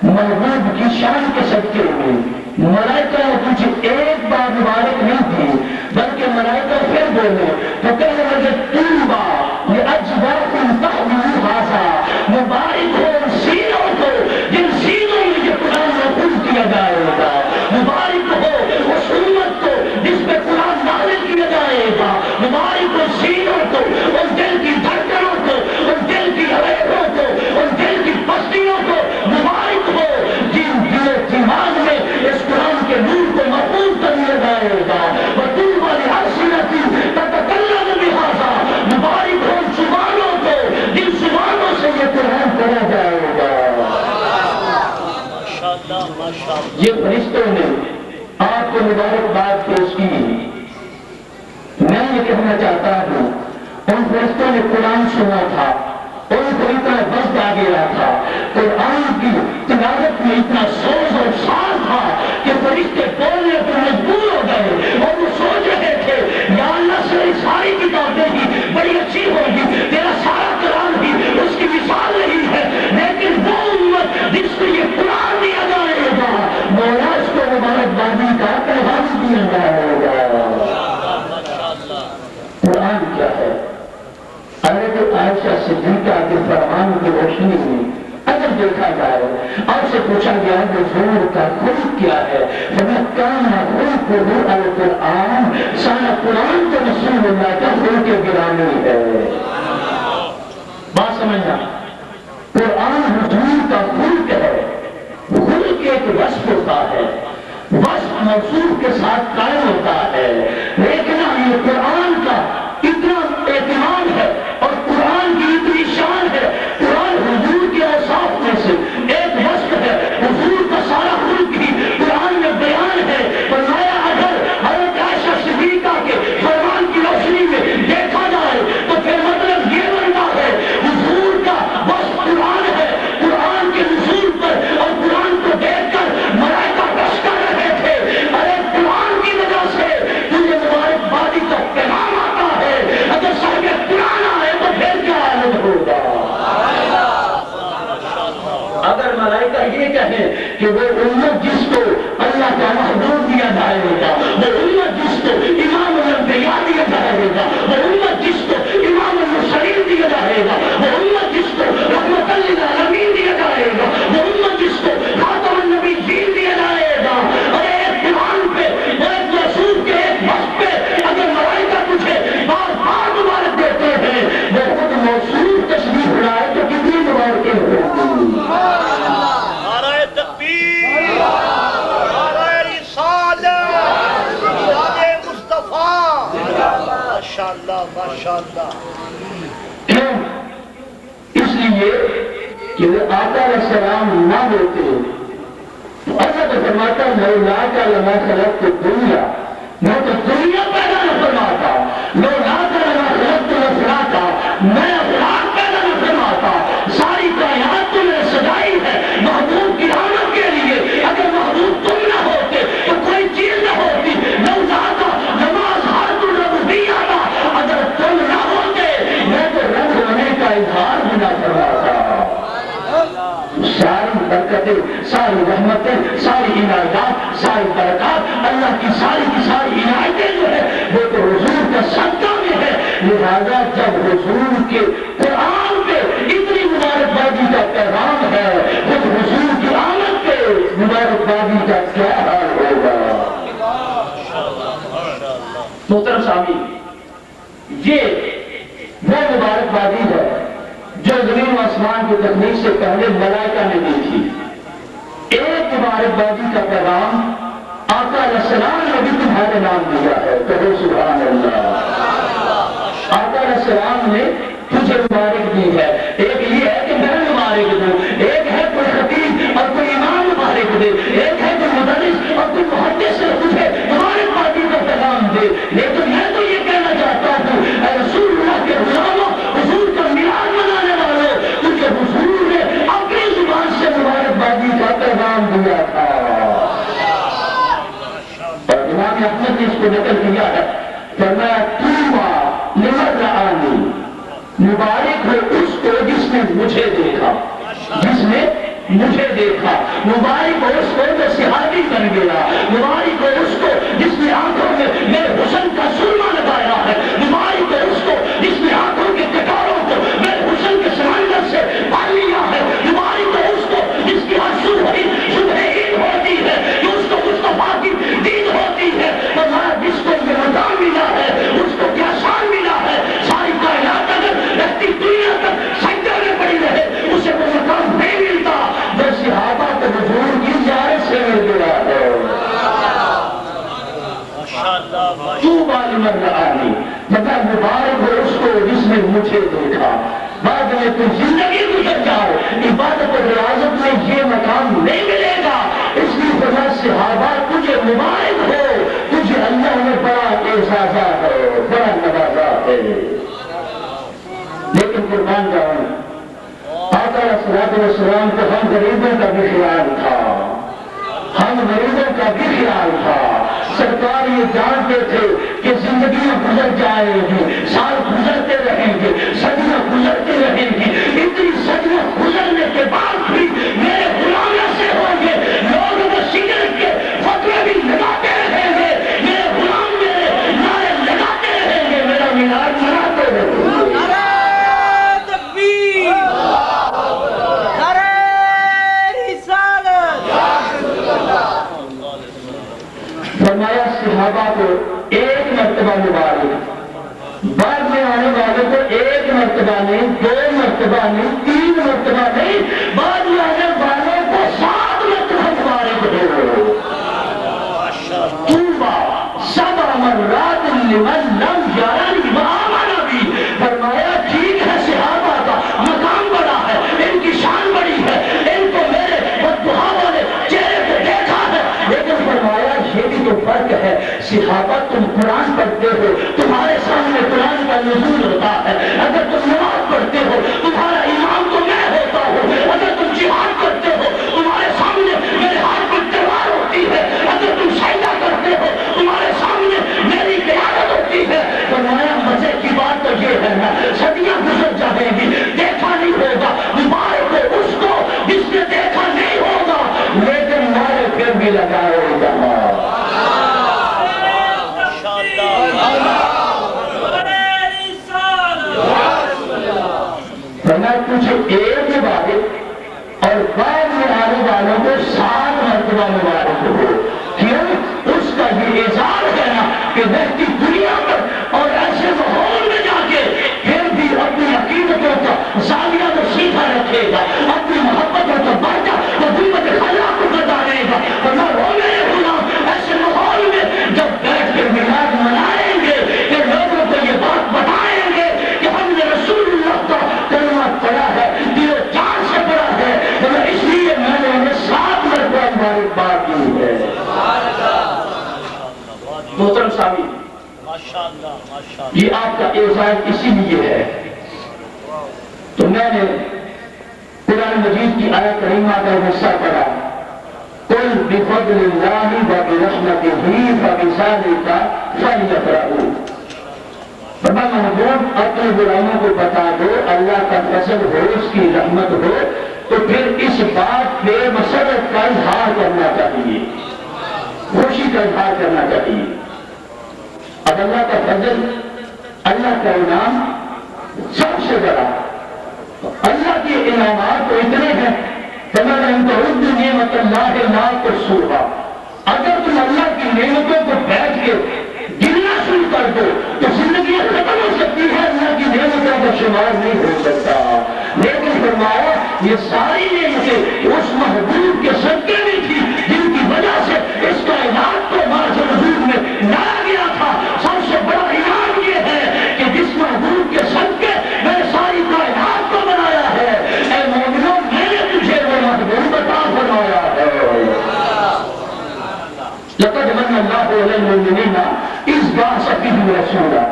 محبوب کی شان کے صدقے میں. ملائکہ نے تجھے ایک بار مبارک نہیں دی, بلکہ ملائکہ پھر بولے تو کہنے لگے طوبیٰ لأجواف تحمل ھذا, مبارک ہو ان سینوں کو جن سینوں میں یہ قرآن محفوظ کیا جائے گا. مبارک ہو اس امت کو جس پہ قرآن نازل کیا جائے گا. مبارک ہو سینوں کو, ان دل کی دھڑکنوں کو, ان دل کی حویروں کو, ان دل کی بستیوں کو. مبارک ہو جن دل و دماغ میں اس قرآن کے نور کو محفوظ کر لیا جائے گا. وطوبیٰ لألسنۃ تتکلم بھذا, مبارک ہو زبانوں کو جن زبانوں سے یہ قرآن پڑھا جائے گا. یہ فرشتوں نے آپ کو مبارکباد پیش کی. میں یہ کہنا چاہتا ہوں, ان فرشتوں نے قرآن سنا تھا, ان کو اتنا وزن آ گیا تھا, قرآن کی تلاوت میں اتنا سوز اور ساز تھا کہ فرشتے بولنے پر مجبور ہو گئے, اور وہ سوچ رہے تھے یا اللہ سے ساری کتابیں ہی بڑی اچھی ہوگی, تیرا سارا کلام بھی اس کی مثال نہیں ہے, لیکن وہ امت جس کو یہ قرآن دیا جائے گا, مولا اس کو مبارکبادی کا پیغام دیا جائے گا. قرآن کیا ہے؟ حضرت عائشہ صدیقہ کے فرمان کی روشنی میں اگر دیکھا جائے, آپ سے پوچھا گیا حضور کا خلق کیا ہے, فَمَكَّانَ خُلْقُهُ الْقُرْآنُ, سارا قرآن تو رسول اللہ کا خلق گرامی ہے. بات سمجھنا, قرآن حضور کا خلق ہے. خلق ایک وصف ہوتا ہے, وصف موصوف کے ساتھ قائم ہوتا ہے, لیکن یہ قرآن کا اتنا اہتمام ہے اور قرآن کی اتنی شان ہے. قرآن حضور کے اوصاف میں سے ایک وصف ہے, حضور کا سارا خلق ہی قرآن میں بیان ہے. فرمایا اگر حضرت عائشہ صدیقہ کے فرمان کی روشنی میں دیکھا جائے تو پھر مطلب یہ بنتا ہے حضور کا وصف قرآن ہے. قرآن کے نزول پر اور قرآن کو دیکھ کر ملائکہ رش کر رہے تھے, ارے قرآن کی وجہ سے تجھے مبارکبادی کا پیغام آتا ہے, اگر صاحب قرآن آئے تو پھر کیا عالم ہوگا. اگر ملائکہ یہ کہیں کہ وہ امت جس کو اللہ کا محبوب دیا جائے گا, وہ امت جس کو امام الانبیاء دیا جائے گا, وہ امت جس کو امام المرسلین دیا جائے گا, وہ امت جس کو رحمت للعالمین دیا جائے گا, وہ امت جس کو خاتم النبیین دیا جائے گا, اور ایک قرآن پہ اور ایک رسول کے ایک وقت پہ اگر ملائکہ تجھے بار بار مبارک دیتے ہیں, وہ خود موصول تشریف لائے تو کتنی مبارکیں ہوگی. نعرہ تکبیر, نعرہ رسالت, نعرہ مصطفیٰ. ماشاءاللہ ماشاءاللہ. کیوں؟ اس لیے کہ وہ آقا علیہ السلام نہ ہوتے تو اللہ تو فرماتا لولا کا لما خلقت الدنیا, میں تو دنیا پیدا نہ فرماتا. لولا کا لما خلقت الافلاک, میں افلاک پیدا نہ فرماتا. ساری کائنات تو میں نے سجائی ہے محبوب کی رحمت کے لیے. اگر محبوب تم نہ ہوتے تو کوئی چیز نہ ہوتی. لوزاتا نماز حرت الربوبیہ تھا, اگر تم نہ ہوتے میں تو رب ہونے کا اظہار بھی نہ فرماتا. ساری برکتیں رحمتیں، ساری عنایات، ساری برکات، اللہ کی ساری عنایتیں جو ہے وہ تو حضور کا صدقہ میں ہے۔ لہذا جب حضور کے قرآن پہ اتنی مبارکبادی کا پیغام ہے، خود حضور کی آمد پہ مبارکبادی کا کیا حال ہوگا؟ محترم سامعین، یہ وہ مبارکبادی ہے جو زمین و آسمان کی تخلیق سے پہلے ملائکہ نے دی تھی۔ ایک مبارکبادی کا پیغام آقا علیہ السلام نے بھی تمہارے نام دیا ہے، کہو سبحان اللہ۔ آقا علیہ السلام نے تجھے مبارک دی ہے۔ ایک یہ ہے کہ میں مبارک دوں، ایک ہے کوئی خطیب اور کوئی امام مبارک دے، ایک ہے کوئی مدرس اور کوئی محدث سے تجھے مبارکبادی کا پیغام دے۔ لیکن میں تو یہ کہنا چاہتا ہوں، اے رسول اللہ کے غلاموں، حضور کا میلاد منانے والوں، تجھے حضور نے اپنی زبان سے مبارکبادی کا پیغام دیا تھا۔ اور امام احمد نے اس کو نقل کیا ہے، فرمایا طوبیٰ لمن رآنی، مبارک ہو اس کو جس نے مجھے دیکھا، جس نے مجھے دیکھا۔ مبارک ہو اس کو جو صحابی بن گیا، مبارک ہو اس کو جس نے آنکھوں میں میرے حسن کا سرما لگایا ہے، مبارک ہو اس کو جس نے آنکھوں کے کٹاروں کو میرے حسن کے سمندر سے پال لیا ہے، مبارک ہو اس کو جس کی ہر صبح عید ہوتی ہے، جو اس کو مصطفیٰ کی دید ہوتی ہے، اور جس کو یہ مقام ملا ہے اس کو کیا شان ملا ہے۔ ساری کائنات اگر رہتی دنیا تک سجدے میں پڑی رہے اسے وہ مقام نہیں ملتا جو صحابہ کو حضور کی زیارت سے مل گیا ہے۔ طوبیٰ لمن رآنی، مگر مبارک ہو اس کو جس نے مجھے دیکھا۔ بعد میں تم زندگی گزر جاؤ، عبادت و ریاضت میں یہ مقام نہیں ملے گا، اس لیے فرمایا صحابہ تجھے مبارک ہو، تجھے اللہ نے بڑا اعزازہ ہے، بڑا نوازا ہے۔ لیکن قربان جاؤں، آقا علیہ السلام کو ہم غریبوں کا بھی خیال تھا، ہم غریبوں کا بھی خیال تھا۔ سرکار یہ جانتے تھے کہ زندگیاں گزر جائیں گی، سال گزرتے رہیں گے، صدیاں گزرتے رہیں گی، اتنی صدیاں گزرنے کے بعد بھی میرے غلام ایسے ہوں گے، لوگ وہ سگریٹ کے فتوے بھی لگاتے رہیں گے، میرے غلام میرے نعرے لگاتے رہیں گے، میرا میلاد مناتے رہیں گے۔ نعرہ تکبیر، نعرہ رسالت۔ فرمایا صحابہ کو ایک مرتبہ مبارک، بعد میں آنے والے کو ایک مرتبہ نہیں، دو مرتبہ نہیں، تین مرتبہ نہیں، بعد میں آنے والوں کو 7 مرتبہ مبارک ہو۔ طوبیٰ سبع مرات لمن لم یرنی وآمن بی، فرمایا ٹھیک ہے صحابہ کا مقام بڑا ہے، ان کی شان بڑی ہے، ان کو میرے بددعا والے چہرے پہ دیکھا ہے، لیکن فرمایا یہ بھی تو فرق ہے، صحابہ تم قرآن پڑھتے ہو، تمہارے سامنے قرآن کا نزول ہوتا ہے، اگر تم نماز پڑھتے ہو تمہارا امام تو میں ہوتا ہوں، اگر تم جہاد کرتے ہو تمہارے سامنے میرے ہاتھ میں تلوار ہوتی ہے، اگر تم سجدہ کرتے ہو تمہارے سامنے میری قیادت ہوتی ہے۔ فرمایا مزے کی بات تو یہ ہے نا، صدیاں گزر جائیں گی، دیکھا نہیں ہوگا، مبارک ہو اس کو جس نے دیکھا نہیں ہوگا، لیکن نعرے پھر بھی لگائے گا۔ تجھے ایک مبارک اور بعد میں آنے والوں کو 7 مرتبہ مبارک ہو۔ کیوں؟ اس کا یہ اعزاز ہے نا کہ رہتی دنیا پر اور ایسے ماحول میں جا کے پھر بھی اپنی عقیدتوں کا زاویہ کو سیدھا رکھے گا، اپنی محبتوں کا بانٹا وہ قوت خلا کو بتانے گا۔ ورنہ وہ میرے غلام ایسے ماحول میں جب بیٹھ کے میلاد منائیں گے کہ لوگوں کو یہ بات بتائیں گے کہ ہم نے رسول اللہ کا کلمہ پڑھا ہے، دل و جان سے پڑھا ہے، اس لیے میں نے انہیں 7 مرتبہ مبارکباد دی ہے۔ محترم سامعین، یہ آپ کا اعزاز اسی لیے ہے۔ تو میں نے قرآن مجید کی آیت کریمہ کا حصہ پڑھا، قل بفضل اللہ وبرحمتہ فبذلک فلیفرحوا۔ محبوب اپنے غلاموں کو بتا دو اللہ کا فضل ہو، اس کی رحمت ہو تو پھر اس بات پہ مسرت کا اظہار کرنا چاہیے، خوشی کا اظہار کرنا چاہیے۔ اب اللہ کا فضل، اللہ کا انعام سب سے بڑا، اللہ کے انعامات تو اتنے ہیں فَمَنْ تَعُدُّ نِعْمَةَ اللَّهِ لَا تُحْصُوهَا، اگر تم اللہ کی نعمتوں کو بیٹھ کے گننا شروع کر دو تو زندگی ختم ہو سکتی ہے، اللہ کی نعمتوں کا شمار نہیں ہو سکتا۔ لیکن فرمایا یہ ساری نعمتیں اس محبوب کے صدقے میں تھی جن کی وجہ سے اس کائنات کو معاشر حضور میں لایا گیا تھا۔ سب سے بڑا انعام یہ ہے کہ جس محبوب کے صدقے میں نے ساری کائنات کو بنایا ہے، اے مومنوں میں نے تجھے وہ محبوب عطا فرمایا ہے۔ لقد من اللہ علی المؤمنین اذ بعث فیہم رسولا،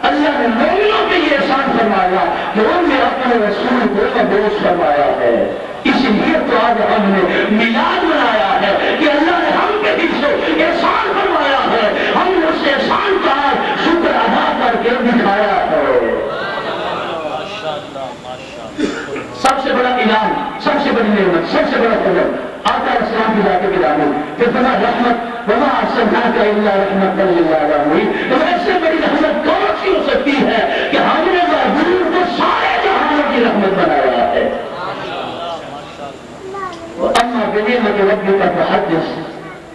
اللہ نے مومنوں پہ یہ احسان فرمایا کہ ان میں اپنے رسول کو مبعوث فرمایا ہے۔ اس لیے تو آج ہم نے میلاد منایا ہے کہ اللہ نے ہم پہ بھی سے احسان فرمایا ہے، ہم نے اس احسان کا شکر ادا کر کے دکھایا ہے۔ سب سے بڑا انعام، سب سے بڑی نعمت، سب سے بڑا فضل آقا اسلام کی ذات گرامی، پھر فرمایا رحمت وما ارسلناک الا رحمۃ للعالمین۔ تو اس سے بڑی رحمت کون سی ہو سکتی ہے کہ ہم نے محبوب کو سارے جہانوں کی رحمت بنایا ہے۔ اما بنعمت ربک فحدث،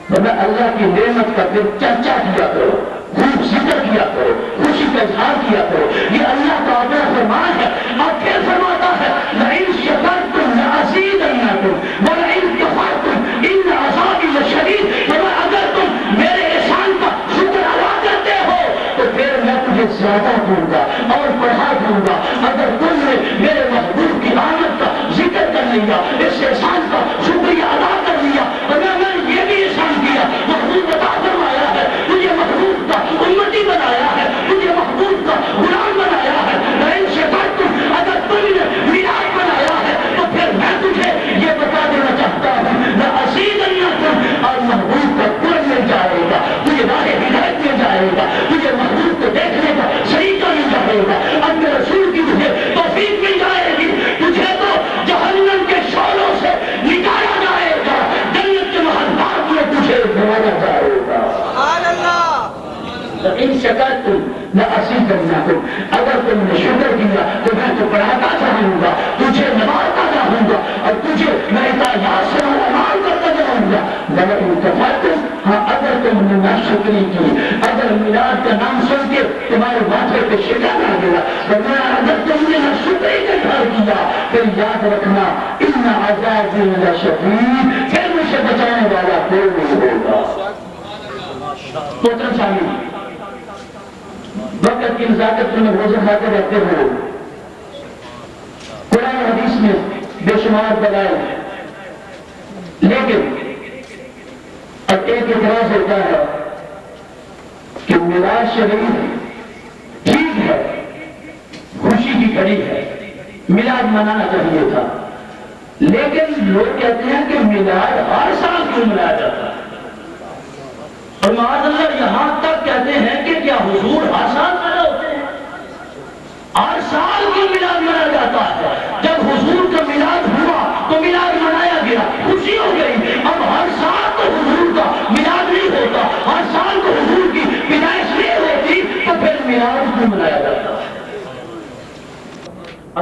تو میں اللہ کی نعمت کا پھر چرچا کیا کرو، خوب ذکر کیا کرو، خوشی کا اظہار کیا کرو، یہ اللہ کا اپنا فرمان ہے۔ اور پھر فرماتا ہے لئن شکرتم لأزیدنکم ولئن کفرتم ان عذابی لشدید، اگر تم میرے احسان کا شکر ادا کرتے ہو تو پھر میں تجھے زیادہ دوں گا اور بڑھا دوں گا۔ اگر تم نے میرے محبوب کی آمد کا ذکر کر لیا، اس احسان کا شکریہ ادا کر لیا، اگر میں نے یہ بھی احسان کیا، محبوب عطا فرمایا ہے، تجھے محبوب کا امتی بنایا ہے، تجھے محبوب کا غلام بنایا ہے، لئن شکرتم، اگر تم نے میلاد بنایا ہے تو پھر میں تجھے یہ بتا دینا چاہتا ہوں لأزیدنکم، اور محبوب کا قرب مل جائے گا، تجھے راہ ہدایت مل جائے گا، تجھے محبوب کو دیکھنے کا طریقہ مل جائے گا، اپنے رسول کی تجھے توفیق مل جائے گی، تجھے تو جہنم کے شعلوں سے نکالا جائے گا، جنت کے محلات میں تجھے بھیجا جائے گا۔ سبحان اللہ۔ ان شکرتم لأزیدنکم، اگر تم نے شکر کیا تو میں تو بڑھاتا جاؤں گا، تجھے نوازتا جاؤں گا اور تجھے میں اطاعت سے امان کرتا جاؤں گا۔ وَلَئِن كَفَرْتُمْ، ہاں اگر تم نے ناشکری کی، اگر میلاد کا نام سن کے تمہارے ماتھے پہ شکر آ گیا، ورنہ اگر تم نے ناشکری کا اظہار کیا، پھر یاد رکھنا ان عذابی لشدید، پھر مجھے بچانے والا کوئی نہیں ہوگا۔ محترم سامعین، وقت کی نزاکت میں روزہ کھاتے رہتے ہو، قرآن حدیث میں بے شمار دلائل ہیں، لیکن اب ایک اعتراض ہوتا ہے کہ میلاد شریف ٹھیک ہے، خوشی کی گھڑی ہے، میلاد منانا چاہیے تھا، لیکن لوگ کہتے ہیں کہ میلاد ہر سال کیوں منایا جاتا ہے؟ اور معاذ اللہ یہاں تک کہتے ہیں کہ کیا حضور ہر سال پیدا ہوتے ہیں؟ ہر سال کیوں میلاد منایا جاتا ہے؟ جب حضور کا میلاد ہوا تو میلاد منایا گیا، خوشی ہو گئی، اب ہر سال تو حضور کا میلاد نہیں ہوتا، ہر سال تو حضور کی پیدائش نہیں ہوتی، تو پھر میلاد کیوں منایا جاتا ہے؟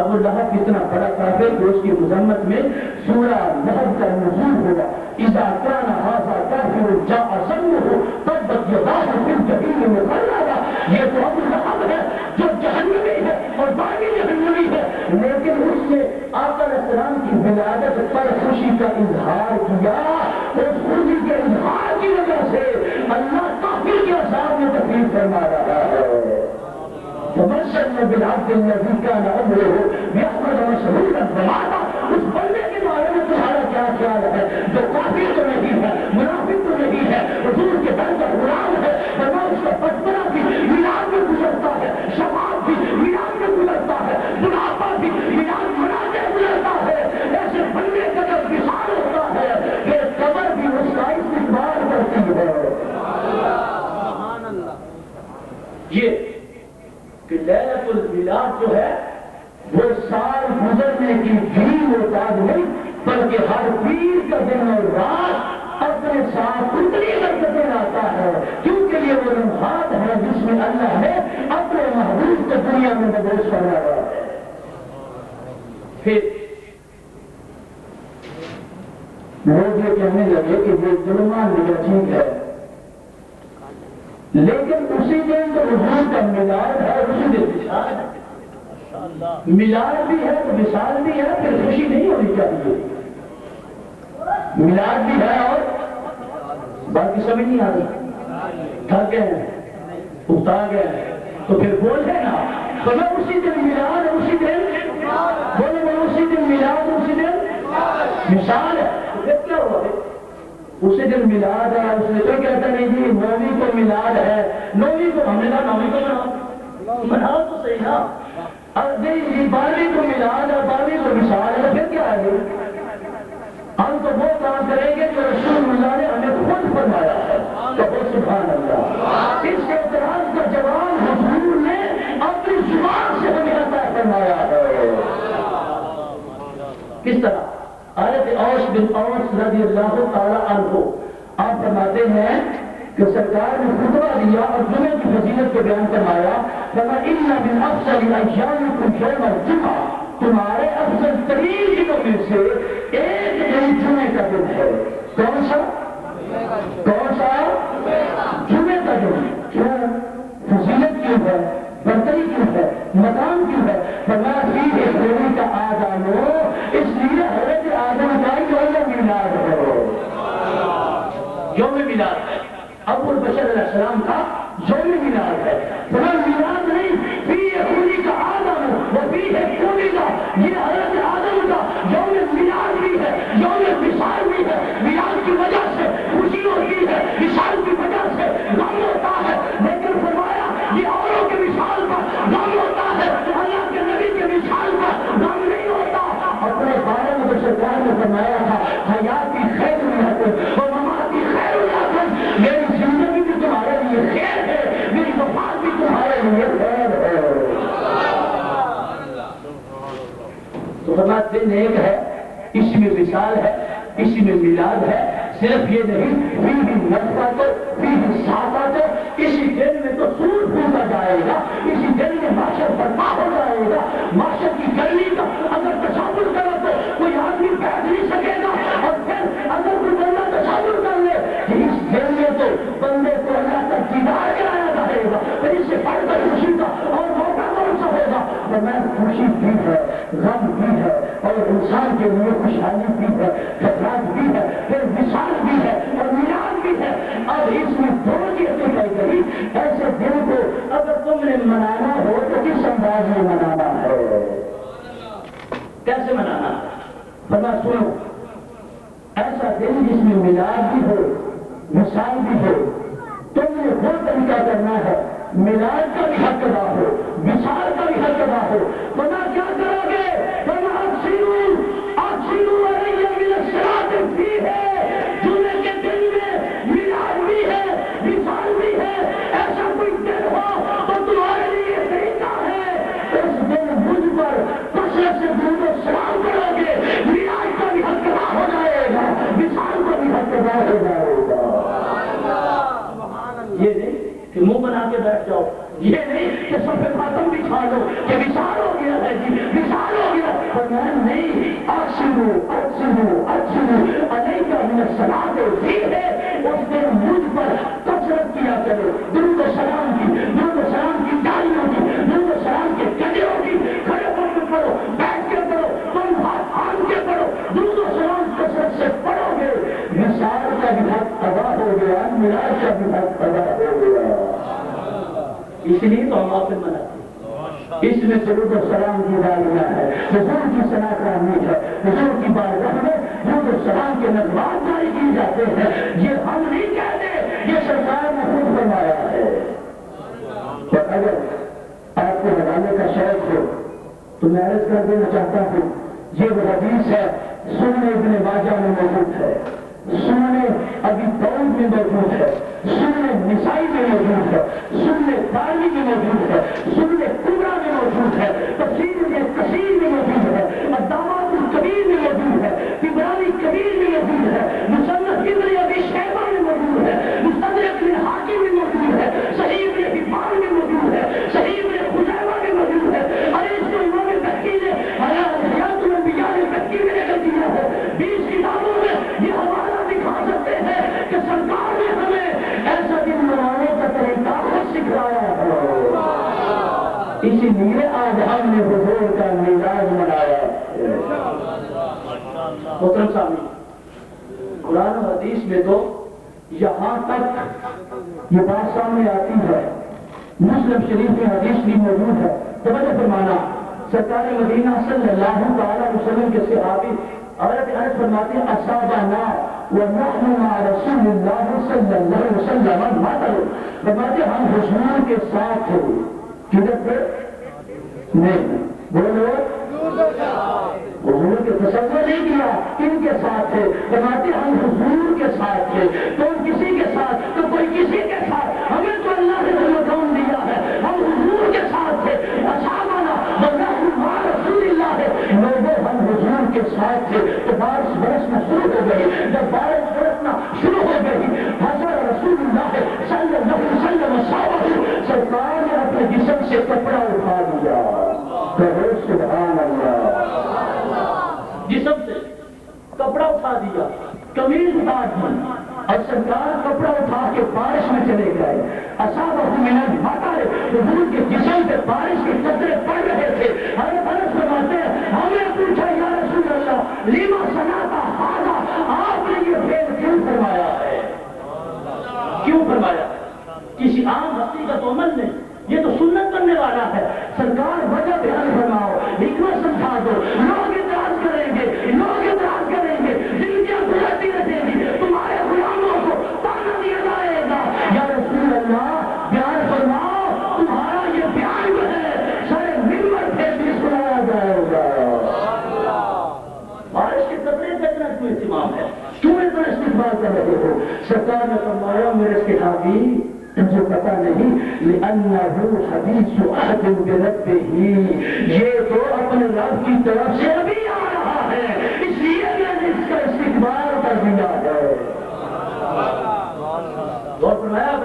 ابو لہب کتنا بڑا کافر کہ اس کی مذمت میں سورہ لہب کا نزول ہوگا، اذا كان هذا كافر جاء سمه تبت يداه في الجحيم مخلدا، یہ تو ابو لہب ہے جو جہنمی ہے اور باقی جہنمی ہے، لیکن اس نے آقا علیہ السلام کی ولادت پر خوشی کا اظہار کیا، اس خوشی کے اظہار کی وجہ سے اللہ کافر کے عذاب میں تخفیف فرما رہا ہے۔ فبشرنا بالعبد الذي كان امره يحمل مسرورا ومعنا، اس بندے کے بارے میں تمہارا کیا خیال ہے جو کافر تو نہیں ہے، منافق تو نہیں ہے، حضور کے در کا غلام ہے، ورنہ اس کا بچپنا بھی میلاد میں گزرتا ہے، شباب بھی میلاد میں گزرتا ہے، بڑھاپا بھی میلاد مناتے گزرتا ہے، ایسے بندے کا جب وصال ہوتا ہے کہ قبر بھی اس کا استقبال کرتی ہے۔ سبحان اللہ۔ یہ کہ لیلۃ المیلاد جو ہے وہ سال گزرنے کی بھی محتاج نہیں، بلکہ ہر پیر کا دن اور رات اپنے ساتھ اتنی برکتیں لاتا ہے، کیونکہ یہ وہ لمحات ہے جس میں اللہ نے اپنے محبوب کو دنیا میں مبعوث فرمایا ہے۔ پھر لوگ یہ کہنے لگے کہ یہ ظلمان بھی ٹھیک ہے، لیکن اسی دن تو حضور کا میلاد ہے، اسی دن وصال ہے۔ میلاد بھی ہے تو وصال بھی ہے، پھر خوشی نہیں ہونی چاہیے۔ میلاد بھی ہے اور باقی سمجھ نہیں آ رہی، تھک گئے ہیں، اکتا گئے ہیں، تو پھر بول ہے نا، تو میں اسی دن میلاد اسی دن بولے، میں اسی دن میلاد اسی دن وصال ہے، پھر کیا ہوا؟ اسی دن میلاد ہے، اس نے تو کہتا نہیں جی 9ویں کو میلاد ہے، 9ویں کو ہم نے کہا 9ویں کو مناؤ تو صحیح نا، نہیں جی 12ویں کو میلاد ہے، 12ویں کو وصال ہے، پھر کیا ہے؟ ہم تو وہ کام کریں گے جو رسول اللہ نے ہمیں خود فرمایا ہے، تو سبحان اللہ۔ اس اعتراض کا جواب حضور نے اپنی زبان سے ہمیں عطا فرمایا ہے۔ کس طرح؟ حضرت اوس بن اوس رضی اللہ تعالی عنہ آپ فرماتے ہیں کہ سرکار نے خطبہ دیا اور جمعے کی فضیلت کو بیان فرمایا، فرمایا ان من افضل ایامکم یوم الجمعہ، تمہارے افضل ترین دنوں میں سے ایک دن جمعے کا دن ہے۔ کون سا؟ کون سا؟ جمعے کا دن۔ کیوں؟ فضیلت کیوں ہے؟ برتری کیوں ہے؟ مقام کیوں ہے؟ فرمایا فیہ خروج کا آدم، اس لیے حضرت آدم کا یوم میلاد ہے، یوم میلاد ہے، ابو البشر علیہ السلام کا یوم میلاد ہے۔ فرمایا میلاد نہیں، فیہ خروج کا آدم و فیہ خروج کا، یہ حضرت آدم کا یوم میلاد بھی ہے، یوم وصال بھی ہے۔ میلاد کی وجہ سے خوشی ہوتی ہے، وصال کی وجہ سے غم ہوتا ہے، لیکن فرمایا یہ اوروں کے وصال پر غم ہوتا ہے، اللہ کے نبی کے وصال پر غم نہیں ہوتا۔ اپنے بارے میں سرکار نے فرمایا تھا حیاتی خیر الحق و مماتی خیر الحق، میری زندگی بھی تمہارے لیے خیر ہے، میری وفات بھی تمہارے لیے خیر ہے۔ تو فرمایا دن ایک ہے، اسی میں وصال ہے، اسی میں میلاد ہے۔ صرف یہ نہیں، فیہ نفخۃ فیہ صاعقۃ، اسی دن میں تو سور پھونکا جائے گا، اسی دن میں محشر برپا ہو جائے گا۔ محشر کی گرمی کا اگر تصور کرو تو کوئی آدمی بیٹھ نہیں سکے گا، اور پھر اگر کوئی بندہ تصور کر لے کہ اس دن میں تو بندے کو اللہ کا دیدار کرایا جائے گا، پھر اس سے بڑھ کر خوشی کا اور موقع کون سا ہوگا؟ تو میں خوشی بھی ہے، غم بھی ہے، اور انسان کے لیے خوشحالی بھی ہے، گھبراہٹ بھی ہے، پھر وصال بھی ہے اور میلاد بھی ہے۔ اب اس میں دو چیزیں کہی گئی، ایسے دن کو اگر تم نے منانا ہو تو کس انداز میں منانا ہے، کیسے منانا؟ فرمایا سنو، ایسا دن جس میں میلاد بھی ہو، وصال بھی ہو، تم نے وہ طریقہ کرنا ہے، میلاد کا بھی حق ادا ہو، وصال کا بھی حق ادا ہو۔ فرمایا کیا کرو گے؟ فرمایا اکثروا علیہ من الصلاۃ فیہ، جمعے کے دن میں میلاد بھی ہے، وصال بھی ہے۔ ایسا کوئی دن ہو تو تمہارے لیے طریقہ ہے، اس دن مجھ پر کثرت سے درود و سلام کرو گے، میلاد کا بھی حق ادا ہو جائے گا، وصال کا بھی حق ادا ہو جائے گا۔ یہ نہیں کہ منہ بنا کے بیٹھ جاؤ، یہ نہیں کہ سب خاتم بچھا لو کہ وصال ہو گیا ہے جی، وصال ہو گیا۔ فرمایا نہیں، اکثروا علیک من الصلاۃ فیہ، اس دن مجھ پر کثرت کیا کرو، درود و سلام کی، درود و سلام کی ڈالیوں کی، درود و سلام کے گدھوں کی، کھڑے ہو کے پڑھو، بیٹھ کے پڑھو، تم ہاتھ آن کے پڑھو، درود و سلام کثرت سے پڑھو گے، وصال کا بھی حق ادا ہو گیا، میلاد کا بھی حق ادا ہو گیا۔ اس لیے تو ہم آپ سے مناتے ہیں، اس میں درود و سلام کی ڈالیاں ہے، حضور کی ثنا کرانی ہے، حضور کی بارگاہ میں درود و سلام کے نظرات جاری کی جاتے ہیں۔ یہ ہم نہیں کہتے، یہ سرکار نے خود فرمایا ہے۔ اور اگر آپ کو بتانے کا شوق ہو تو میں عرض کر دینا چاہتا ہوں، یہ وہ حدیث ہے سنن ابن ماجہ میں موجود ہے، سننے ابھی داؤد میں موجود ہے، سننے نسائی میں موجود ہے، سننے دارمی میں موجود ہے، سننے کبریٰ میں موجود ہے، تفسیر کثیر میں موجود ہے، الدعوات الکبیر میں موجود ہے، طبرانی کبیر میں موجود ہے، مصنف ابن ابی شیبہ میں موجود ہے، مستدرک ابن حاکم میں موجود ہے، صحیح ابن حبان میں موجود ہے، صحیح ابن خزیمہ میں موجود ہے۔ ارے اس کو امام بہقی نے حیات الانبیاء بہقی میں نقل کیا ہے۔ 20 کتابوں میں یہ حوالہ دکھا سکتے ہیں کہ سرکار نے ہمیں ایسا دن منانے کا طریقہ خود سکھلایا ہے۔ اسی لیے آج ہم نے حضور کا میلاد منایا۔ محترم سامعین، قرآن و حدیث میں تو یہاں تک یہ بات سامنے آتی ہے، مسلم شریف میں حدیث بھی موجود ہے۔ توجہ فرمانا، سرکار مدینہ صلی اللہ تعالی وسلم کے صحابی حضرت انس فرماتے ہیں اصابنا ونحن مع رسول اللہ صلی اللہ علیہ وسلم مثل، فرماتے ہم حضور کے ساتھ تھے۔ کدھر تھے؟ نہیں بولو، حضور کے تصور نہیں کیا، کن کے ساتھ تھے؟ فرماتے ہم حضور کے ساتھ تھے۔ تو کسی کے ساتھ تو کوئی کسی کے ساتھ، ہمیں تو اللہ نے جو مقام دیا ہے، ہم حضور کے ساتھ تھے۔ اصحابنا ونحن مع رسول اللہ، لوگوں ہم حضور کے ساتھ تھے تو بارش برسنا شروع ہو گئی۔ جب بارش برسنا شروع ہو گئی، حضرت رسول اللہ صلی اللہ علیہ وسلم صحابہ، سرکار نے اپنے جسم سے کپڑا اٹھا دیا۔ کہو سبحان اللہ۔ جسم سے کپڑا اٹھا دیا، قمیض اتار دی، اور سرکار کپڑا اٹھا کے بارش میں چلے گئے۔ اصابہ من المطر، حضور کے جسم پہ بارش کے قطرے پڑ رہے تھے۔ حضرت انس فرماتے ہیں ہمیں پوچھا یا رسول اللہ لما صنعت ھذا، آپ نے یہ فعل کیوں فرمایا ہے؟ کیوں فرمایا؟ کسی عام ہستی کا تو عمل نہیں، یہ تو سنت کرنے والا ہے۔ سرکار وجہ بیان فرماؤ، حکمت سمجھا دو۔ لوگ اعتراض کریں گے، لوگ اعتراض کریں گے، زندگیاں گزرتی رہیں گی، تمہارے غلاموں کو طعنہ دیا جائے گا۔ یا رسول اللہ بیان فرماؤ، تمہارا یہ بیان جو ہے سارے ممبر پہ بھی سنایا جائے گا۔ بارش کے قطرے کا اتنا کیوں اہتمام ہے؟ کیوں اتنا استقبال کر رہے ہو؟ سرکار نے فرمایا میرے صحابی تجھے پتا نہیں، لأنه حدیث عہد بربہ، یہ تو اپنے رب کی طرف سے ابھی آ رہا ہے، اس لیے میں نے اس کا استقبال کر دیا ہے۔ اور فرمایا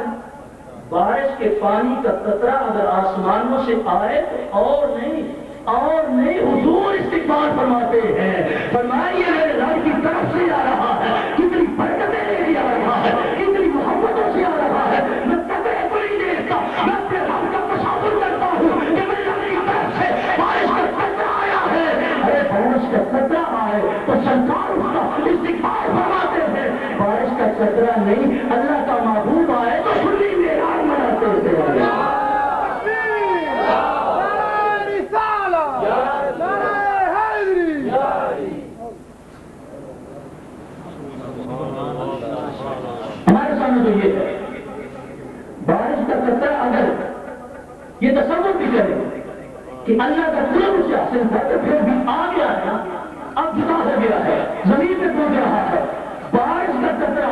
بارش کے پانی کا قطرہ اگر آسمانوں سے آئے تو اور نہیں حضور استقبال فرماتے ہیں۔ فرمایا یہ میرے رب کی طرف سے آ رہا ہے، کتنی برکتیں لے کے آ رہا ہے، کتنی محبتوں سے آ رہا ہے۔ میں قطرے کو نہیں دیکھتا، میں اپنے رب کا تصور کرتا ہوں کہ میرے رب کی طرف سے بارش کا قطرہ آیا ہے۔ ارے بارش کا قطرہ آئے تو سرکار اس کا استقبال فرماتے ہیں، بارش کا قطرہ نہیں اللہ کا محبوب آئے تو کھلی معراج مناتے تھے۔ ہمارے سامنے تو یہ ہے بارش کا قطرہ، اگر یہ تصور بھی کرے کہ اللہ کا قرب سے حاصل تھا تو پھر بھی آ گیا ہے، اب جدا ہو گیا ہے، زمین پہ ٹوٹ رہا ہے، بارش کا قطرہ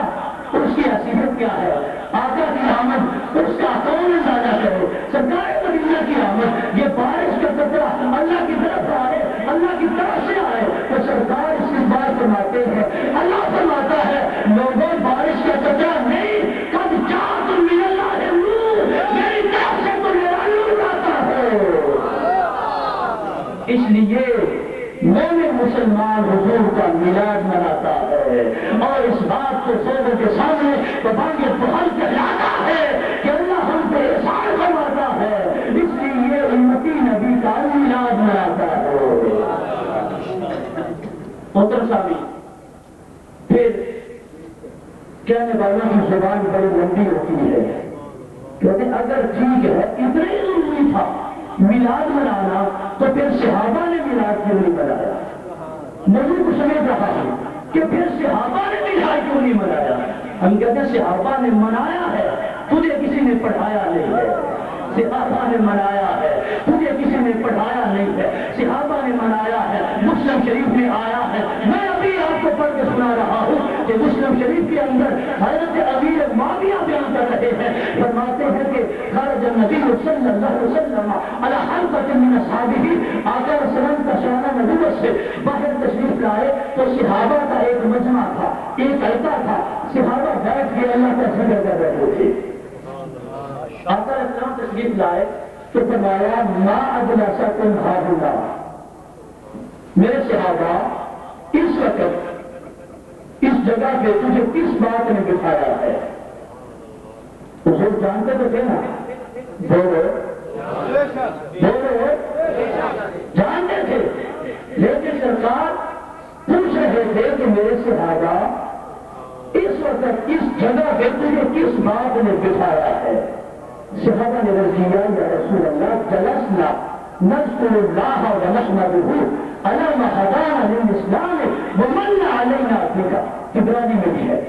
اس کی حیثیت کیا ہے؟ آقا کی آمد اس کا کون اندازہ کرے؟ سرکار مدینہ کی آمد، یہ بارش کا قطرہ اللہ کی طرف آئے، اللہ کی طرف سے آئے تو سرکار اس کی بات فرماتے ہیں۔ اللہ فرماتا ہے لوگوں بارش کا قطرہ نہیں، قد جاءت من اللہ نور، میری طرف سے تو میرا نور آتا ہے۔ اس لیے مومن مسلمان حضور کا میلاد مناتا ہے اور اس بات کو سوچنے کے سامنے یہ بہت کہلاتا ہے کہ اللہ ہم پہ احسان فرماتا ہے، اس لیے امتی نبی کا میلاد مناتا ہے۔ محترم سامعین، پھر کہنے والوں کی زبان بڑی لمبی ہوتی ہے، کہتے اگر ٹھیک ہے اتنا ہی ضروری تھا میلاد منانا تو پھر صحابہ نے میلاد کیوں نہیں منایا؟ نبی کو سمجھ رہا ہے کہ پھر صحابہ نے میلاد کیوں نہیں منایا؟ ہم کہتے ہیں صحابہ نے منایا ہے، تجھے کسی نے پڑھایا نہیں ہے۔ صحابہ نے منایا ہے، تجھے کسی نے پڑھایا نہیں ہے۔ صحابہ نے منایا ہے، مسلم شریف میں آیا ہے، میں ابھی آپ کو پڑھ کے سنا رہا ہوں۔ کہ مسلم شریف کے اندر حضرت امیر معاویہ بیان کر رہے ہیں، فرماتے ہیں کہ خرج النبی صلی اللہ علیہ وسلم علی حلقۃ من اصحابہ، آقا وسلم کا شانہ نبوت سے باہر تشریف لائے تو صحابہ کا ایک مجمع تھا، ایک حلقہ تھا، صحابہ بیٹھ کے اللہ کا ذکر کر رہے تھے۔ آقا علیہ السلام تشریف لائے تو فرمایا ما اجلسکم ھاہنا، میرے صحابہ اس وقت اس جگہ پہ تجھے کس بات نے بٹھایا ہے؟ حضور جانتے تو تھے نا، بولو جانتے تھے، لیکن سرکار پوچھ رہے تھے کہ میرے صحابہ اس وقت اس جگہ پہ تجھے کس بات نے بٹھایا ہے؟ صحابہ نے عرض کیا یا رسول اللہ جلسنا نذکر اللہ ونحمدہ علی ما ہدانا للاسلام ومن علینا بک، عبرانی میں بھی ہے،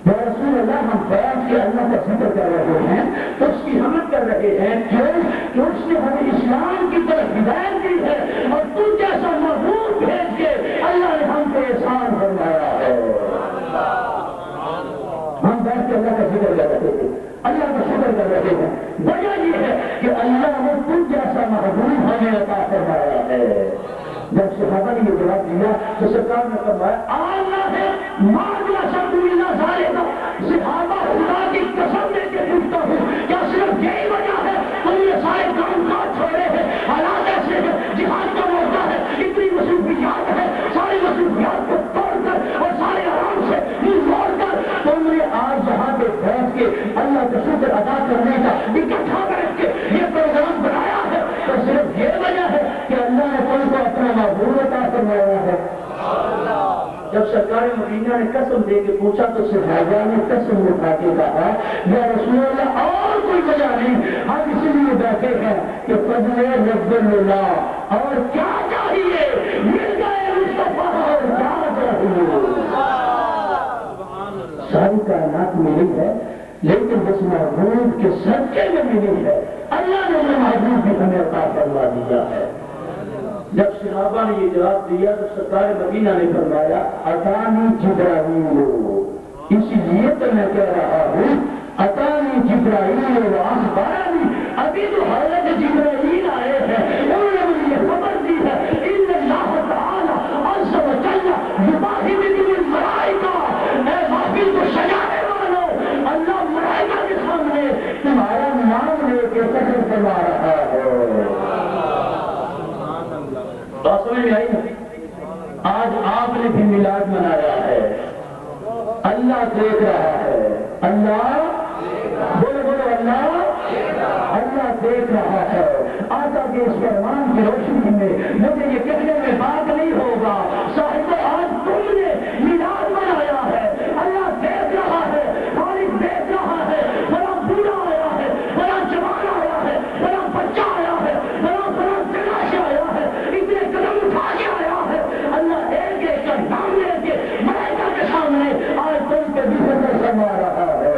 یا رسول اللہ ہم بیٹھ کے اللہ کا ذکر کر رہے ہیں، اس کی حمد کر رہے ہیں، کیوں کہ اس نے ہمیں اسلام کی طرف ہدایت دی ہے اور تو جیسا محبوب بھیج کے اللہ نے ہم کو احسان فرمایا ہے۔ ہم بیٹھ کے اللہ کا ذکر کر رہے تھے، اللہ کا شکر کر رہے ہیں، وجہ یہ ہے کہ اللہ نے تم جیسا محبوب ہمیں عطا فرمایا ہے۔ جب صحابہ نے یہ جواب دیا تو سرکار نے فرمایا آنا ہے ماضا سب ملنا سارے کا، صحابہ خدا کی قسم دے کے پوچھتا ہوں کیا صرف یہی وجہ ہے تم یہ سارے کام کاج چھوڑے ہیں؟ حالات ایسے ہیں، جہاد کا موقع ہے، اتنی مصروفیات ہے، ساری مصروفیات کو توڑ کر اور سارے آرام سے منہ موڑ کر تم نے آج یہاں پہ بیٹھ کے اللہ کا شکر ادا کرنے کا اکٹھا بیٹھ کے یہ پروگرام بنایا ہے تو صرف یہ وجہ ہے کہ اللہ نے تم کو اپنا محبوب عطا فرمایا ہے۔ جب سرکار مدینہ نے قسم دے کے پوچھا تو صحابہ نے قسم اٹھا کے کہا یا رسول اللہ اور کوئی وجہ نہیں، ہم اسی لیے بیٹھے ہیں کہ فضل رب اللہ، اور کیا چاہیے مل گئے مصطفیٰ، اور کیا چاہیے ساری کائنات ملی ہے لیکن بس محبوب کے صدقے میں ملی ہے، اللہ نے وہ محبوب بھی ہمیں عطا فرما دیا ہے۔ جب صحابہ نے یہ جواب دیا تو سرکار مدینہ نے فرمایا اتانی جبرائیل، اسی لیے تو میں کہہ رہا ہوں اتانی جبرائیل واخبرنی، ابھی تو حضرت جبرائیل آئے ہیں، انہوں نے مجھے یہ خبر دی ہے ان اللہ تعالی عز و جل یباہی بکم الملائکہ، اے محفل کو سجانے والوں، اللہ ملائکہ کے سامنے تمہارا نام لے کے ذکر فرما رہا ہے۔ بات سمجھ میں آئی نا؟ آج آپ نے بھی میلاد منایا ہے، اللہ دیکھ رہا ہے، اللہ بولو بولو اللہ دیکھ رہا ہے۔ آقا کے اس فرمان کی روشنی میں مجھے یہ کہنے میں بات نہیں ہوگا صاحب آج تم نے میلاد منایا ہے، اللہ دیکھ رہا ہے، خالق دیکھ رہا ہے، بڑا بوڑھا آیا ہے، بڑا جوان آیا ہے، بڑا بچہ آیا ہے، بڑا جگہ سے آیا ہے، اتنے قدم اٹھا کے آیا ہے، اللہ ایک ایک کا نام لے کے ملائکہ کے سامنے آج تم کے بھی ذکر فرما رہا ہے۔